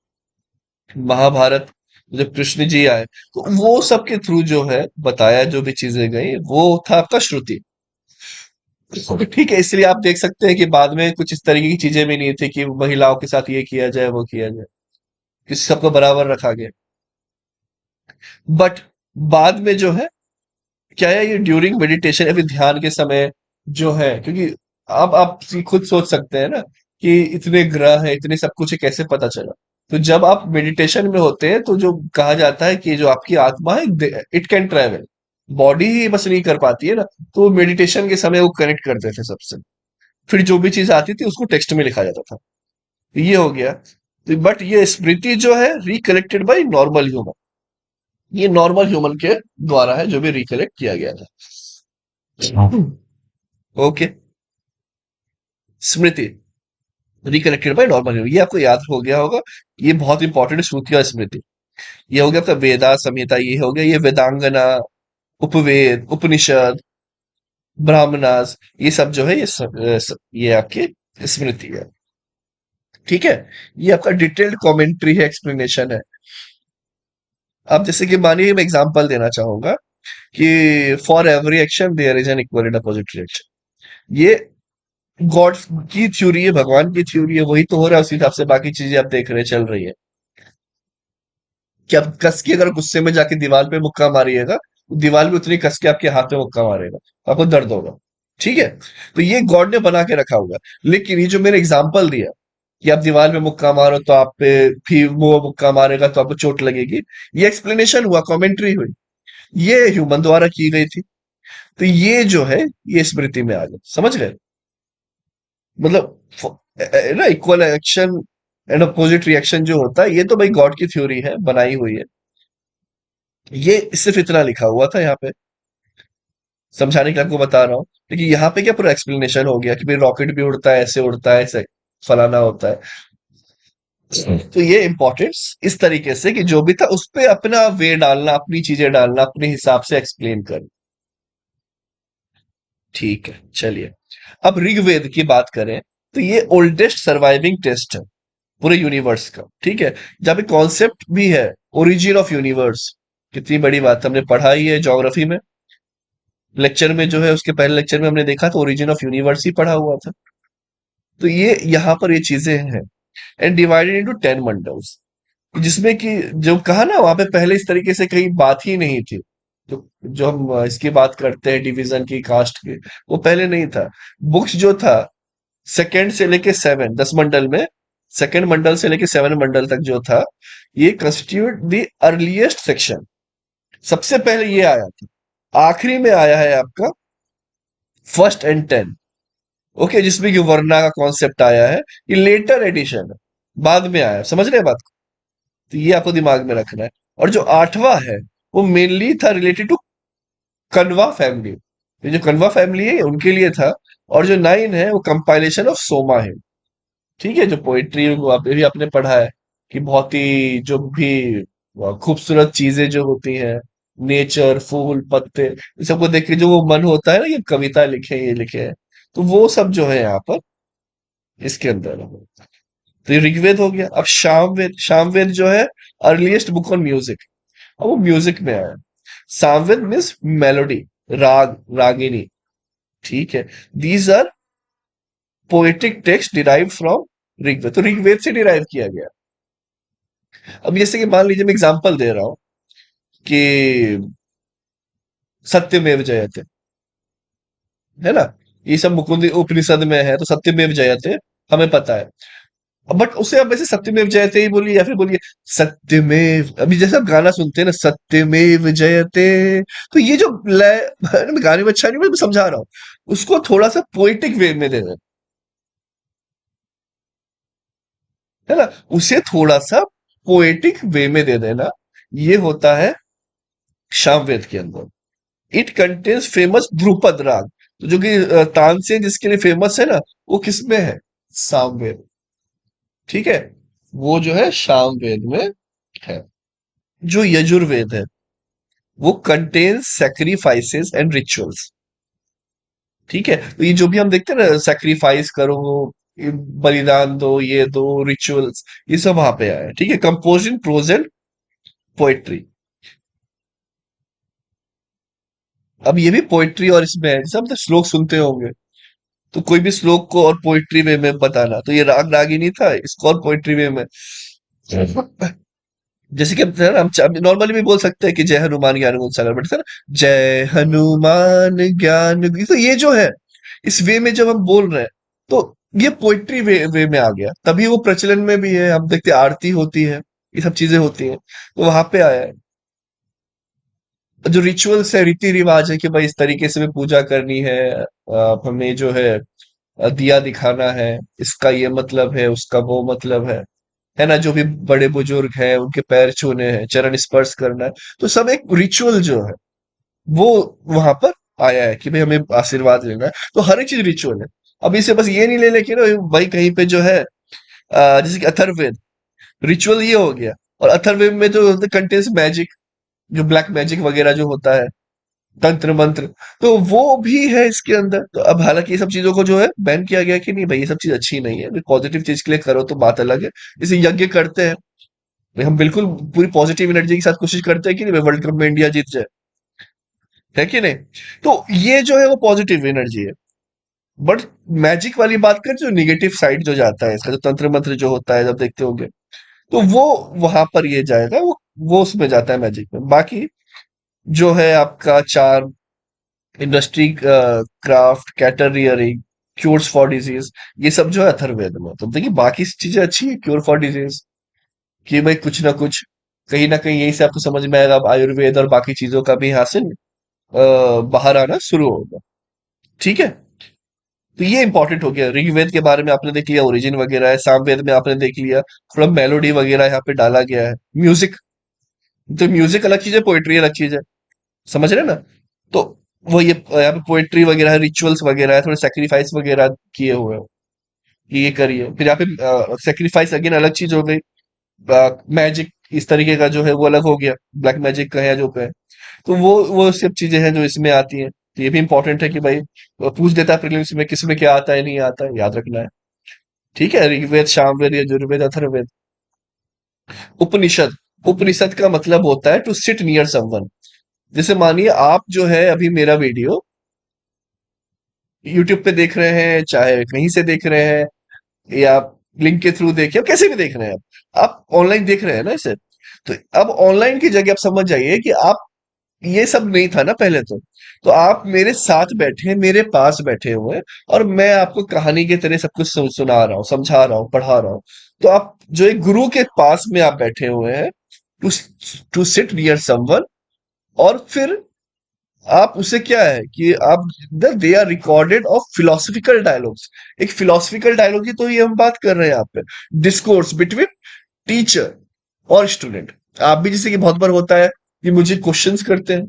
A: महाभारत, जब कृष्ण जी आए, तो वो सब के थ्रू जो है बताया, जो भी चीजें गई वो था आपका श्रुति। ठीक है, इसलिए आप देख सकते हैं कि बाद में कुछ इस तरीके की चीजें भी नहीं थी कि महिलाओं के साथ ये किया जाए वो किया जाए, किसी सबको बराबर रखा गया। बट बाद में जो है क्या है, ये ड्यूरिंग मेडिटेशन अभी ध्यान के समय जो है, क्योंकि अब आप खुद सोच सकते हैं ना कि इतने ग्रह हैं, इतने सब कुछ है, कैसे पता चला? तो जब आप मेडिटेशन में होते हैं तो जो कहा जाता है कि जो आपकी आत्मा है इट कैन ट्रेवल, बॉडी ही बस नहीं कर पाती है ना। तो मेडिटेशन के समय वो कनेक्ट करते थे सबसे, फिर जो भी चीज आती थी उसको टेक्स्ट में लिखा जाता था। तो ये हो गया। तो बट ये स्मृति जो है रिकलेक्टेड बाय नॉर्मल ह्यूमन, ये नॉर्मल ह्यूमन के द्वारा है जो भी रिकलेक्ट किया गया था। Okay. Smriti recollected by normal human, ये आपको याद हो गया होगा। ये बहुत इंपॉर्टेंट, श्रुति और स्मृति। ये हो गया आपका वेदा संहिता, ये हो गया ये वेदांगना, उपवेद, उपनिषद, ब्राह्मणास, ये सब जो है ये आपकी स्मृति है। ठीक है। ये आपका डिटेल्ड कमेंट्री है, एक्सप्लेनेशन है। अब जैसे कि मानिए मैं एग्जांपल देना चाहूंगा कि for every action there is an equal and opposite reaction. ये गॉड की थ्योरी है, भगवान की थ्योरी है, वही तो हो रहा है, उसी हिसाब से बाकी चीजें आप देख रहे चल रही है। कि आप कस के अगर गुस्से में जाके दीवार पे मुक्का मारिएगा, दीवार भी उतनी कस के आपके हाथ में मुक्का मारेगा, आपको दर्द होगा। ठीक है। तो ये गॉड ने बना के रखा हुआ है। लेकिन ये जो मैंने एग्जाम्पल दिया कि आप दीवार में मुक्का मारो तो आप पे, फिर वो मुक्का मारेगा तो आपको चोट लगेगी, ये एक्सप्लेनेशन हुआ, कमेंट्री हुई, ये ह्यूमन द्वारा की गई थी। तो ये जो है ये स्मृति में आ गया, समझ गए? मतलब ना equal action and opposite reaction जो होता है, ये तो भाई गॉड की थ्योरी है, बनाई हुई है। ये सिर्फ इतना लिखा हुआ था यहाँ पे, समझाने के लिए आपको बता रहा हूँ। लेकिन यहाँ पे क्या पूरा एक्सप्लेनेशन हो गया कि भाई रॉकेट भी उड़ता है ऐसे, फलाना होता है। तो ये इंपॉर्टेंस इस तरीके से कि जो भी था उस पे अपना वे डालना, अपनी चीजें डालना, अपने हिसाब से एक्सप्लेन कर। ठीक है, चलिए। अब ऋग्वेद की बात करें तो ये ओल्डेस्ट सर्वाइविंग टेस्ट है पूरे यूनिवर्स का। ठीक है। जहाँ पे कॉन्सेप्ट भी है, ओरिजिन ऑफ यूनिवर्स, कितनी बड़ी बात हमने पढ़ा ही है ज्योग्राफी में, लेक्चर में जो है, उसके पहले लेक्चर में हमने देखा तो ओरिजिन ऑफ यूनिवर्स ही पढ़ा हुआ था। तो ये यहाँ पर ये चीजें हैं, एंड डिवाइडेड इनटू 10 मंडल्स, जिसमें कि जो कहा ना वहां पे पहले इस तरीके से कहीं बात ही नहीं थी। जो जो हम इसकी बात करते हैं डिवीजन की, कास्ट की, वो पहले नहीं था। बुक्स जो था सेकंड से लेके सेवन, 10 मंडल में, सेकंड मंडल से लेके 7 मंडल तक जो था, ये कंस्टिट्यूट द अर्लीस्ट सेक्शन। सबसे पहले ये आया था, आखिरी में आया है आपका फर्स्ट एंड 10। ओके, जिसमें कि वर्ना का कॉन्सेप्ट आया है, ये लेटर एडिशन है, बाद में आया, समझ रहे हैं बात को? तो ये आपको दिमाग में रखना है। और जो आठवां है वो मेनली था रिलेटेड टू कनवा फैमिली, ये जो कनवा फैमिली है ये उनके लिए था। और जो 9 है वो कंपाइलेशन ऑफ सोमा है। ठीक है, जो पोइट्री भी आपने पढ़ा है कि बहुत ही जो भी खूबसूरत चीजें जो होती हैं, नेचर, फूल, पत्ते, इन सबको देख के जो वो मन होता है ना, ये कविता लिखे, ये लिखे हैं, तो वो सब जो है यहाँ पर इसके अंदर है। तो ये ऋग्वेद हो गया। अब सामवेद, सामवेद जो है अर्लीस्ट बुक ऑन म्यूजिक। अब वो म्यूजिक में आया। सामवेद मीन्स मेलोडी, राग, रागिनी। ठीक है। These are poetic text derive from Rigveda, तो ऋग्वेद से डिराइव किया गया। अब जैसे कि मान लीजिए मैं एग्जांपल दे रहा हूं कि सत्यमेव जयते, है ना, ये सब मुकुंद उपनिषद में है, तो सत्यमेव जयते हमें पता है। बट उसे आप ऐसे सत्यमेव जयते ही बोलिए, या फिर बोलिए सत्यमेव, अभी जैसे आप गाना सुनते हैं ना, सत्यमेव जयते, तो ये जो लय मैं गाने में अच्छा नहीं, मैं समझा रहा हूँ, उसको थोड़ा सा पोइटिक वे में दे दें, है ना, उसे थोड़ा सा पोएटिक वे में दे देना, ये होता है सामवेद के अंदर। इट कंटेन्स फेमस ध्रुपद राग, तो जो कि तानसेन जिसके लिए फेमस है ना, वो किसमें है, सामवेद। ठीक है, वो जो है सामवेद में है। जो यजुर्वेद है वो कंटेन्स सैक्रिफाइसेस एंड रिचुअल्स। ठीक है, तो ये जो भी हम देखते हैं ना, सैक्रिफाइस करो, ये बलिदान दो, ये दो, रिचुअल्स, ये सब वहां पे आया है। ठीक है, compose in prose and poetry. अब ये भी पोएट्री और इसमें है, जैसे हम तो श्लोक सुनते होंगे, तो कोई भी श्लोक को और पोएट्री वे में बताना, तो ये राग रागिनी था, इसको और पोएट्री वे में। जैसे कि हम नॉर्मली भी बोल सकते हैं कि जय हनुमान ज्ञान गुण सागर, बट सर जय हनुमान ज्ञान गुण, तो ये जो है इस वे में जब हम बोल रहे हैं, तो ये पोइट्री वे में आ गया, तभी वो प्रचलन में भी है। हम देखते हैं आरती होती है, ये सब चीजें होती हैं, तो वहां पे आया है। जो रिचुअल्स है, रीति रिवाज है कि भाई इस तरीके से हमें पूजा करनी है, हमें जो है दिया दिखाना है, इसका ये मतलब है, उसका वो मतलब है ना, जो भी बड़े बुजुर्ग हैं उनके पैर छूने हैं, चरण स्पर्श करना है, तो सब एक रिचुअल जो है वो वहां पर आया है कि भाई हमें आशीर्वाद लेना है, तो हर एक चीज रिचुअल है। अब इसे बस ये नहीं ले लेके ना भाई कहीं पे जो है जैसे कि अथर्ववेद, रिचुअल ये हो गया, और अथर्ववेद में जो कंटेन्स मैजिक, जो ब्लैक मैजिक वगैरह जो होता है, तंत्र मंत्र, तो वो भी है इसके अंदर। तो अब हालांकि ये सब चीजों को जो है बैन किया गया कि नहीं भाई, ये सब चीज अच्छी नहीं है, पॉजिटिव चीज के लिए करो तो बात अलग है। इसे यज्ञ करते हैं भाई, हम बिल्कुल पूरी पॉजिटिव एनर्जी के साथ कोशिश करते हैं कि नहीं भाई वर्ल्ड कप में इंडिया जीत जाए, है कि नहीं। तो ये जो है वो पॉजिटिव एनर्जी है। बट मैजिक वाली बात कर, जो निगेटिव साइड जो जाता है इसका, जो तंत्र मंत्र जो होता है, जब देखते होंगे, तो वो वहां पर ये जाएगा, वो उसमें जाता है मैजिक में। बाकी जो है आपका charm, industry craft, catering, cures for disease, ये सब जो है अथर्ववेद में। तो देखिए बाकी चीजें अच्छी है, क्योर फॉर डिजीज, कि भाई कुछ ना कुछ कहीं ना कहीं यही से आपको समझ में आएगा, अब आयुर्वेद और बाकी चीजों का भी यहाँ से बाहर आना शुरू होगा। ठीक है, तो ये इंपॉर्टेंट हो गया। ऋग्वेद के बारे में आपने देख लिया, ओरिजिन वगैरह है, सामवेद में आपने देख लिया, थोड़ा मेलोडी वगैरह यहाँ पे डाला गया है, म्यूजिक, तो म्यूजिक अलग चीज है, पोएट्री अलग चीज है, समझ रहे हैं ना। तो वो ये यहाँ पे पोएट्री वगैरह है, रिचुअल्स वगैरह है, थोड़े सेक्रीफाइस वगैरह किए हुए हैं कि ये करिए। फिर यहाँ पे सेक्रीफाइस अगेन अलग चीज हो गई, मैजिक इस तरीके का जो है वो अलग हो गया, ब्लैक मैजिक का है जो पे, तो वो सब चीजें हैं जो इसमें आती हैं। तो ये भी इंपॉर्टेंट है कि भाई पूछ देता है प्रीलिम्स में, किसमें क्या आता है, नहीं आता है, याद रखना है। ठीक है, ऋग्वेद, सामवेद, यजुर्वेद, अथर्ववेद। उपनिषद, उपनिषद का मतलब होता है टू सिट नियर समवन। जैसे मानिए आप जो है अभी मेरा वीडियो यूट्यूब पे देख रहे हैं, चाहे कहीं से देख रहे हैं, या लिंक के थ्रू देखिए, आप कैसे भी देख रहे हैं, आप ऑनलाइन देख रहे हैं ना इसे। तो अब ऑनलाइन की जगह आप समझ जाइए कि आप, ये सब नहीं था ना पहले, तो आप मेरे साथ बैठे हैं, मेरे पास बैठे हुए हैं, और मैं आपको कहानी की तरह सब कुछ सुना रहा हूँ, समझा रहा हूँ, पढ़ा रहा हूँ। तो आप जो एक गुरु के पास में आप बैठे हुए हैं, to to sit near someone, और फिर आप उसे क्या है कि आप, they are recorded of philosophical dialogues. एक फिलोसफिकल डायलॉग की तो ये हम बात कर रहे हैं यहाँ पे, डिस्कोर्स बिटवीन टीचर और स्टूडेंट। आप भी जैसे कि बहुत बार होता है कि मुझे क्वेश्चंस करते हैं,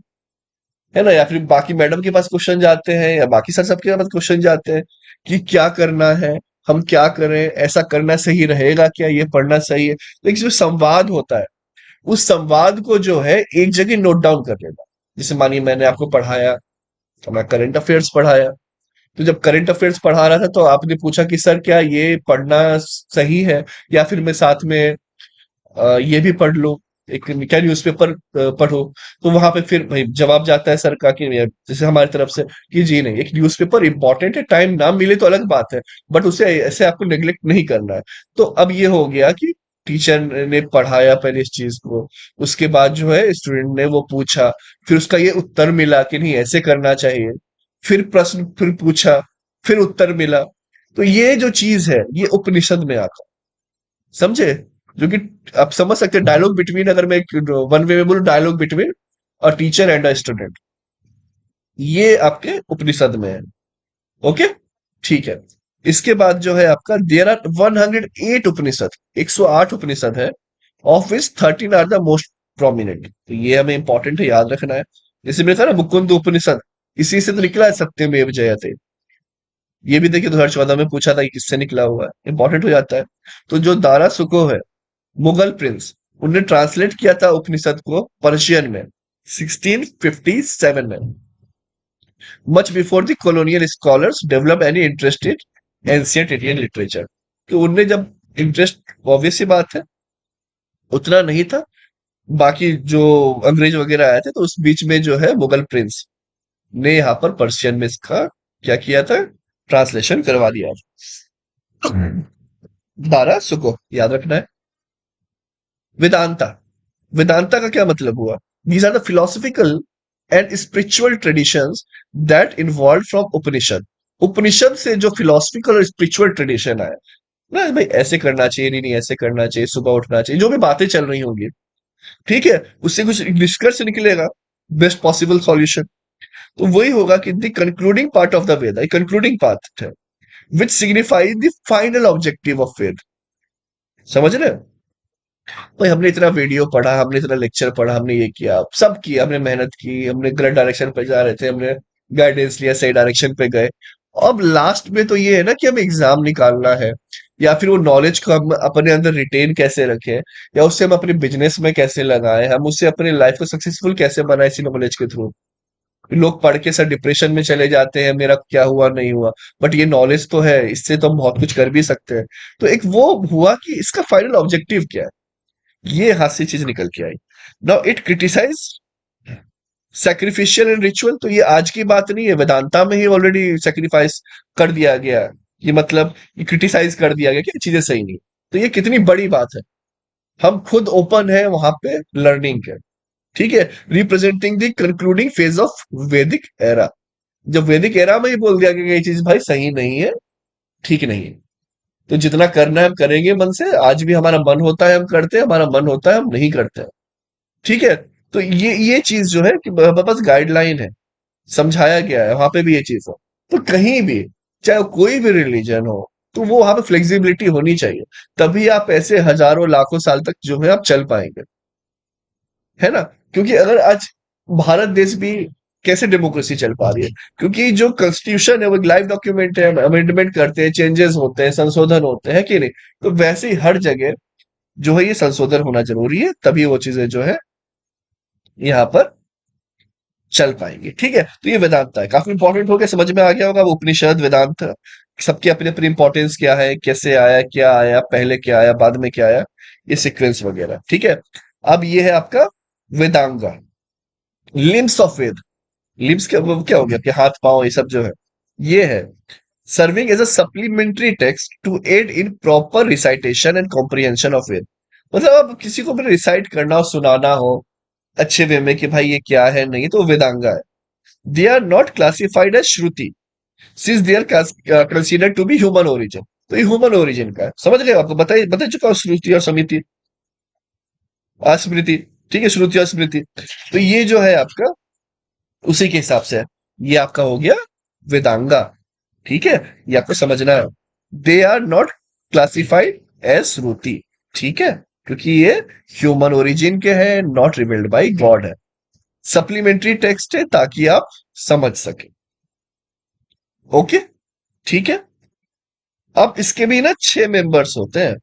A: है ना, या फिर बाकी मैडम के पास क्वेश्चन जाते हैं, या बाकी सर सबके पास क्वेश्चन जाते हैं कि क्या करना है, हम क्या करें, ऐसा करना सही रहेगा क्या, ये पढ़ना सही है। तो एक जो संवाद होता है, उस संवाद को जो है एक जगह नोट डाउन कर लेना। जैसे मानिए मैंने आपको पढ़ाया, तो मैं करंट अफेयर्स पढ़ाया, तो जब करंट अफेयर्स पढ़ा रहा था तो आपने पूछा कि सर क्या ये पढ़ना सही है, या फिर मैं साथ में ये भी पढ़ लूं, एक क्या न्यूज़पेपर पढ़ो, तो वहां पे फिर भाई जवाब जाता है सर का कि जैसे हमारी तरफ से कि जी नहीं, एक न्यूज़पेपर इंपॉर्टेंट है, टाइम ना मिले तो अलग बात है, बट उसे ऐसे आपको नेग्लेक्ट नहीं करना है। तो अब ये हो गया कि टीचर ने पढ़ाया पहले इस चीज को, उसके बाद जो है स्टूडेंट ने वो पूछा, फिर उसका ये उत्तर मिला कि नहीं ऐसे करना चाहिए, फिर प्रश्न फिर पूछा, फिर उत्तर मिला। तो ये जो चीज है ये उपनिषद में आता है, समझे? जो कि आप समझ सकते हैं डायलॉग बिटवीन, अगर मैं वन वे में बोलूं, dialogue between a teacher and a student, ये आपके उपनिषद में है। ओके, ठीक है। इसके बाद जो है आपका देयर आर 108 उपनिषद, 108 उपनिषद है, of which 13 are the most prominent. तो ये हमें इंपॉर्टेंट है, याद रखना है। जैसे मैंने कहा ना मुकुंद उपनिषद, इसी से तो निकला है सत्यमेव जयते। ये भी देखिए 2014 में पूछा था कि किससे निकला हुआ है, इंपॉर्टेंट हो जाता है। तो जो दारा सुको है, मुगल प्रिंस, उनने ट्रांसलेट किया था उपनिषद को पर्शियन में 1657 में, much before the colonial scholars develop any interest in ancient Indian literature। तो उनने जब इंटरेस्ट, ऑब्वियस सी बात है, उतना नहीं था, बाकी जो अंग्रेज वगैरह आए थे, तो उस बीच में जो है मुगल प्रिंस ने यहाँ पर पर्शियन में इसका क्या किया था, ट्रांसलेशन करवा दिया। दारा सुको याद रखना है। वेदांता, वेदांता का क्या मतलब हुआ? These are the philosophical and spiritual traditions that involve from Upanishad. Upanishad से जो फिलोसफिकल और स्पिरिचुअल ट्रेडिशन है ना भाई, ऐसे करना चाहिए, नहीं नहीं ऐसे करना चाहिए, सुबह उठना चाहिए, जो भी बातें चल रही होंगी, ठीक है, उससे कुछ निष्कर्ष निकलेगा, बेस्ट पॉसिबल सॉल्यूशन। तो वही होगा कि the concluding part of the Veda, concluding part है, which signifies the final objective of Veda. समझ रहे हो? भाई हमने इतना वीडियो पढ़ा, हमने इतना लेक्चर पढ़ा, हमने ये किया, सब किया, हमने मेहनत की, हमने गलत डायरेक्शन पे जा रहे थे, हमने गाइडेंस लिया, सही डायरेक्शन पे गए। अब लास्ट में तो ये है ना कि हमें एग्जाम निकालना है, या फिर वो नॉलेज को हम अपने अंदर रिटेन कैसे रखें, या उससे हम अपने बिजनेस में कैसे लगाएं, हम उससे अपने लाइफ को सक्सेसफुल कैसे बनाए इसी नॉलेज के थ्रू। लोग पढ़ के सर डिप्रेशन में चले जाते हैं, मेरा क्या हुआ नहीं हुआ, बट ये नॉलेज तो है, इससे तो हम बहुत कुछ कर भी सकते हैं। तो एक वो हुआ कि इसका फाइनल ऑब्जेक्टिव क्या है, ये हाथ से चीज निकल के आई। Now it criticise sacrificial and ritual, तो ये आज की बात नहीं है, वेदांता में ही ऑलरेडी सैक्रिफाइस कर दिया गया है। ये मतलब ये क्रिटिसाइज कर दिया गया कि ये चीजें सही नहीं। तो ये कितनी बड़ी बात है, हम खुद ओपन है वहां पे लर्निंग के, ठीक है। Representing the concluding phase of वैदिक एरा, जब वैदिक एरा में ही बोल दिया कि ये चीज भाई सही नहीं है, ठीक नहीं है, तो जितना करना है हम करेंगे मन से, आज भी हमारा मन होता है हम करते हैं, हमारा मन होता है हम नहीं करते हैं, ठीक है। तो ये चीज जो है कि बस गाइडलाइन है, समझाया गया है, वहां पे भी ये चीज है। तो कहीं भी, चाहे वो कोई भी रिलीजन हो, तो वो वहां पे फ्लेक्सिबिलिटी होनी चाहिए, तभी आप ऐसे हजारों लाखों साल तक जो है आप चल पाएंगे, है ना? क्योंकि अगर आज भारत देश भी कैसे डेमोक्रेसी चल पा रही है, क्योंकि जो कॉन्स्टिट्यूशन है वो एक लाइव डॉक्यूमेंट है, अमेंडमेंट करते हैं, चेंजेस होते हैं, संशोधन होते हैं कि नहीं? तो वैसे ही हर जगह जो है ये संशोधन होना जरूरी है, तभी वो चीजें जो है यहाँ पर चल पाएंगे, ठीक है। तो ये वेदांत है, काफी इंपॉर्टेंट हो गया, समझ में आ गया होगा वो उपनिषद वेदांत सबकी अपनी अपनी इंपॉर्टेंस क्या है, कैसे आया, क्या आया पहले, क्या आया बाद में, क्या आया, ये सीक्वेंस वगैरह, ठीक है। अब ये है आपका वेदांगा, लिम्स ऑफ वेद। लिम्स क्या, वो क्या हो गया कि हाथ पांव ये सब जो है, ये है serving as a supplementary text to aid in proper recitation and comprehension of Veda. मतलब अब किसी को भी रिसाइट करना हो, सुनाना हो अच्छे वे में कि भाई ये क्या है, नहीं, तो वेदांगा है। They are not classified as Shruti since they are considered to be human origin. तो ये ह्यूमन ओरिजिन का है, समझ गए? आपको बता चुका हूं श्रुति और समिति, स्मृति, ठीक है, श्रुति और स्मृति। तो ये जो है आपका उसी के हिसाब से है, ये आपका हो गया वेदांगा, ठीक है। ये आपको समझना है, they are not classified as shruti, ठीक है, क्योंकि ये ह्यूमन ओरिजिन के हैं, नॉट रिवील्ड बाय गॉड है, सप्लीमेंट्री टेक्स्ट है ताकि आप समझ सके। ओके, ठीक है। अब इसके भी ना 6 मेंबर्स होते हैं,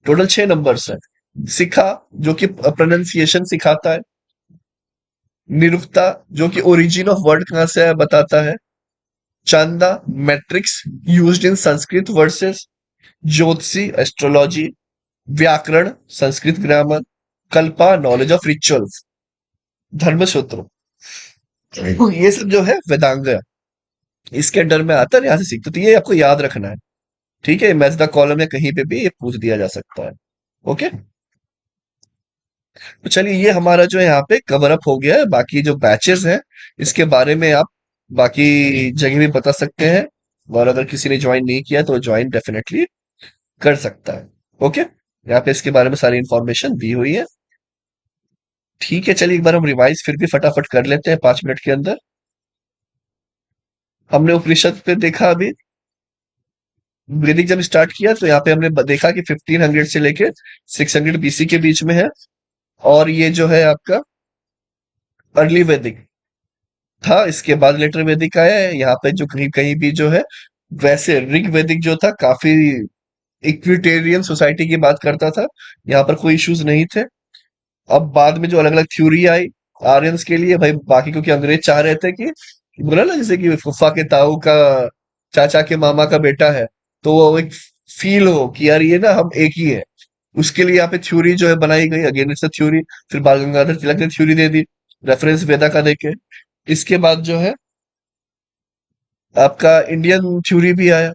A: टोटल 6 नंबर्स है। सिखा, जो कि प्रोनाउंसिएशन सिखाता है। निरुक्ता, जो कि ओरिजिन ऑफ वर्ड कहां से है बताता है। Chhanda, metrics used in Sanskrit verses. Jyotishi, astrology. Vyakarana, Sanskrit grammar. Kalpa, knowledge of rituals, dharmasutra, ये सब जो है वेदांग है, इसके अंडर में आता है, यहाँ से सीखते, तो ये आपको याद रखना है। ठीक है, मैच द कॉलम या कहीं पे भी ये पूछ दिया जा सकता है। ओके, तो चलिए ये हमारा जो है यहाँ पे कवर अप हो गया है। बाकी जो बैचेस हैं इसके बारे में आप बाकी जगह भी बता सकते हैं, और अगर किसी ने ज्वाइन नहीं किया तो ज्वाइन डेफिनेटली कर सकता है। ओके, यहाँ पे इसके बारे में सारी इंफॉर्मेशन दी हुई है। ठीक है, चलिए एक बार हम रिवाइज फिर भी फटाफट कर लेते हैं 5 मिनट के अंदर। हमने उपनिषद पे देखा अभी, वैदिक जब स्टार्ट किया तो यहाँ पे हमने देखा कि 1500 से लेके 600 बीसी के बीच में है। और ये जो है आपका अर्ली वैदिक था, इसके बाद लेटर वैदिक आया है। यहाँ पे जो कहीं कहीं भी जो है, वैसे ऋग वैदिक जो था काफी इक्विटेरियन सोसाइटी की बात करता था, यहाँ पर कोई इश्यूज नहीं थे। अब बाद में जो अलग अलग थ्योरी आई आर्यंस के लिए भाई, बाकी क्योंकि अंग्रेज चाह रहे थे कि बोला ना जैसे कि फुफा के ताऊ का चाचा के मामा का बेटा है, तो वो एक फील हो कि यार ये ना हम एक ही है, उसके लिए यहाँ पे थ्योरी जो है बनाई गई, अगेंस्ट थ्योरी। फिर बाल गंगाधर तिलक ने थ्योरी दे दी रेफरेंस वेदा का देके। इसके बाद जो है आपका इंडियन थ्योरी भी आया,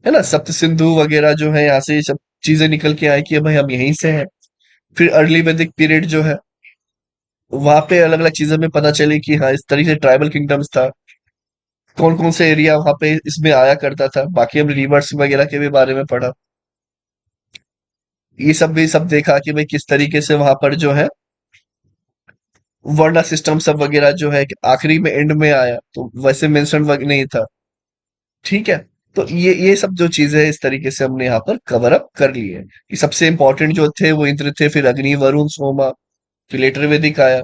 A: है ना, सप्त सिंधु वगैरह जो है, यहाँ से ये सब चीजें निकल के आई कि भाई हम यहीं से हैं। फिर अर्ली वैदिक पीरियड जो है, वहां पे अलग अलग चीजें में पता चली कि हाँ इस तरीके से ट्राइबल किंगडम्स था, कौन कौन से एरिया वहां पे इसमें आया करता था। बाकी हमने रिवर्स वगैरह के भी बारे में पढ़ा, ये सब भी सब देखा कि भाई किस तरीके से वहां पर जो है वर्ण सिस्टम सब वगैरह जो है कि आखिरी में एंड में आया, तो वैसे मेंशन नहीं था। ठीक है, तो ये सब जो चीजें है इस तरीके से हमने यहाँ पर कवर अप कर ली है कि सबसे इंपॉर्टेंट जो थे वो इंद्र थे, फिर अग्नि, वरुण, सोमा, फिर लेटर वैदिक आया।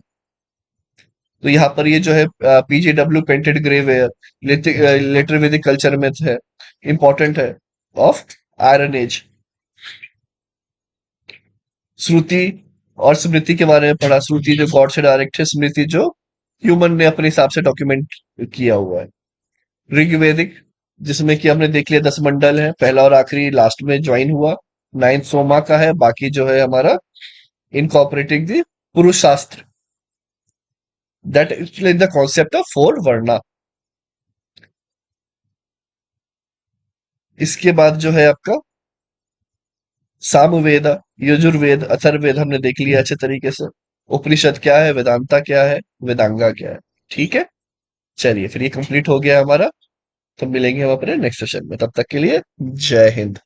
A: तो यहाँ पर ये जो है पीजेडब्ल्यू पेंटेड ग्रे वेयर लेटर वैदिक कल्चर में है, इंपॉर्टेंट है, ऑफ आयरन एज। श्रुति और स्मृति के बारे में पढ़ा, श्रुति जो गॉड से डायरेक्ट है, स्मृति जो ह्यूमन ने अपने हिसाब से डॉक्यूमेंट किया हुआ है। ऋग्वेदिक, जिसमें कि हमने देख लिया 10 मंडल है, पहला और आखिरी लास्ट में ज्वाइन हुआ। 9 सोमा का है, बाकी जो है हमारा इनकॉर्पोरेटिंग द पुरुष शास्त्र, that explain the concept of 4 वर्णा। इसके बाद जो है आपका सामवेद, यजुर्वेद, अथर्ववेद हमने देख लिया अच्छे तरीके से। उपनिषद क्या है, वेदांता क्या है, वेदांगा क्या है। ठीक है, चलिए फिर ये कंप्लीट हो गया हमारा। तो मिलेंगे हम अपने नेक्स्ट सेशन में, तब तक के लिए जय हिंद।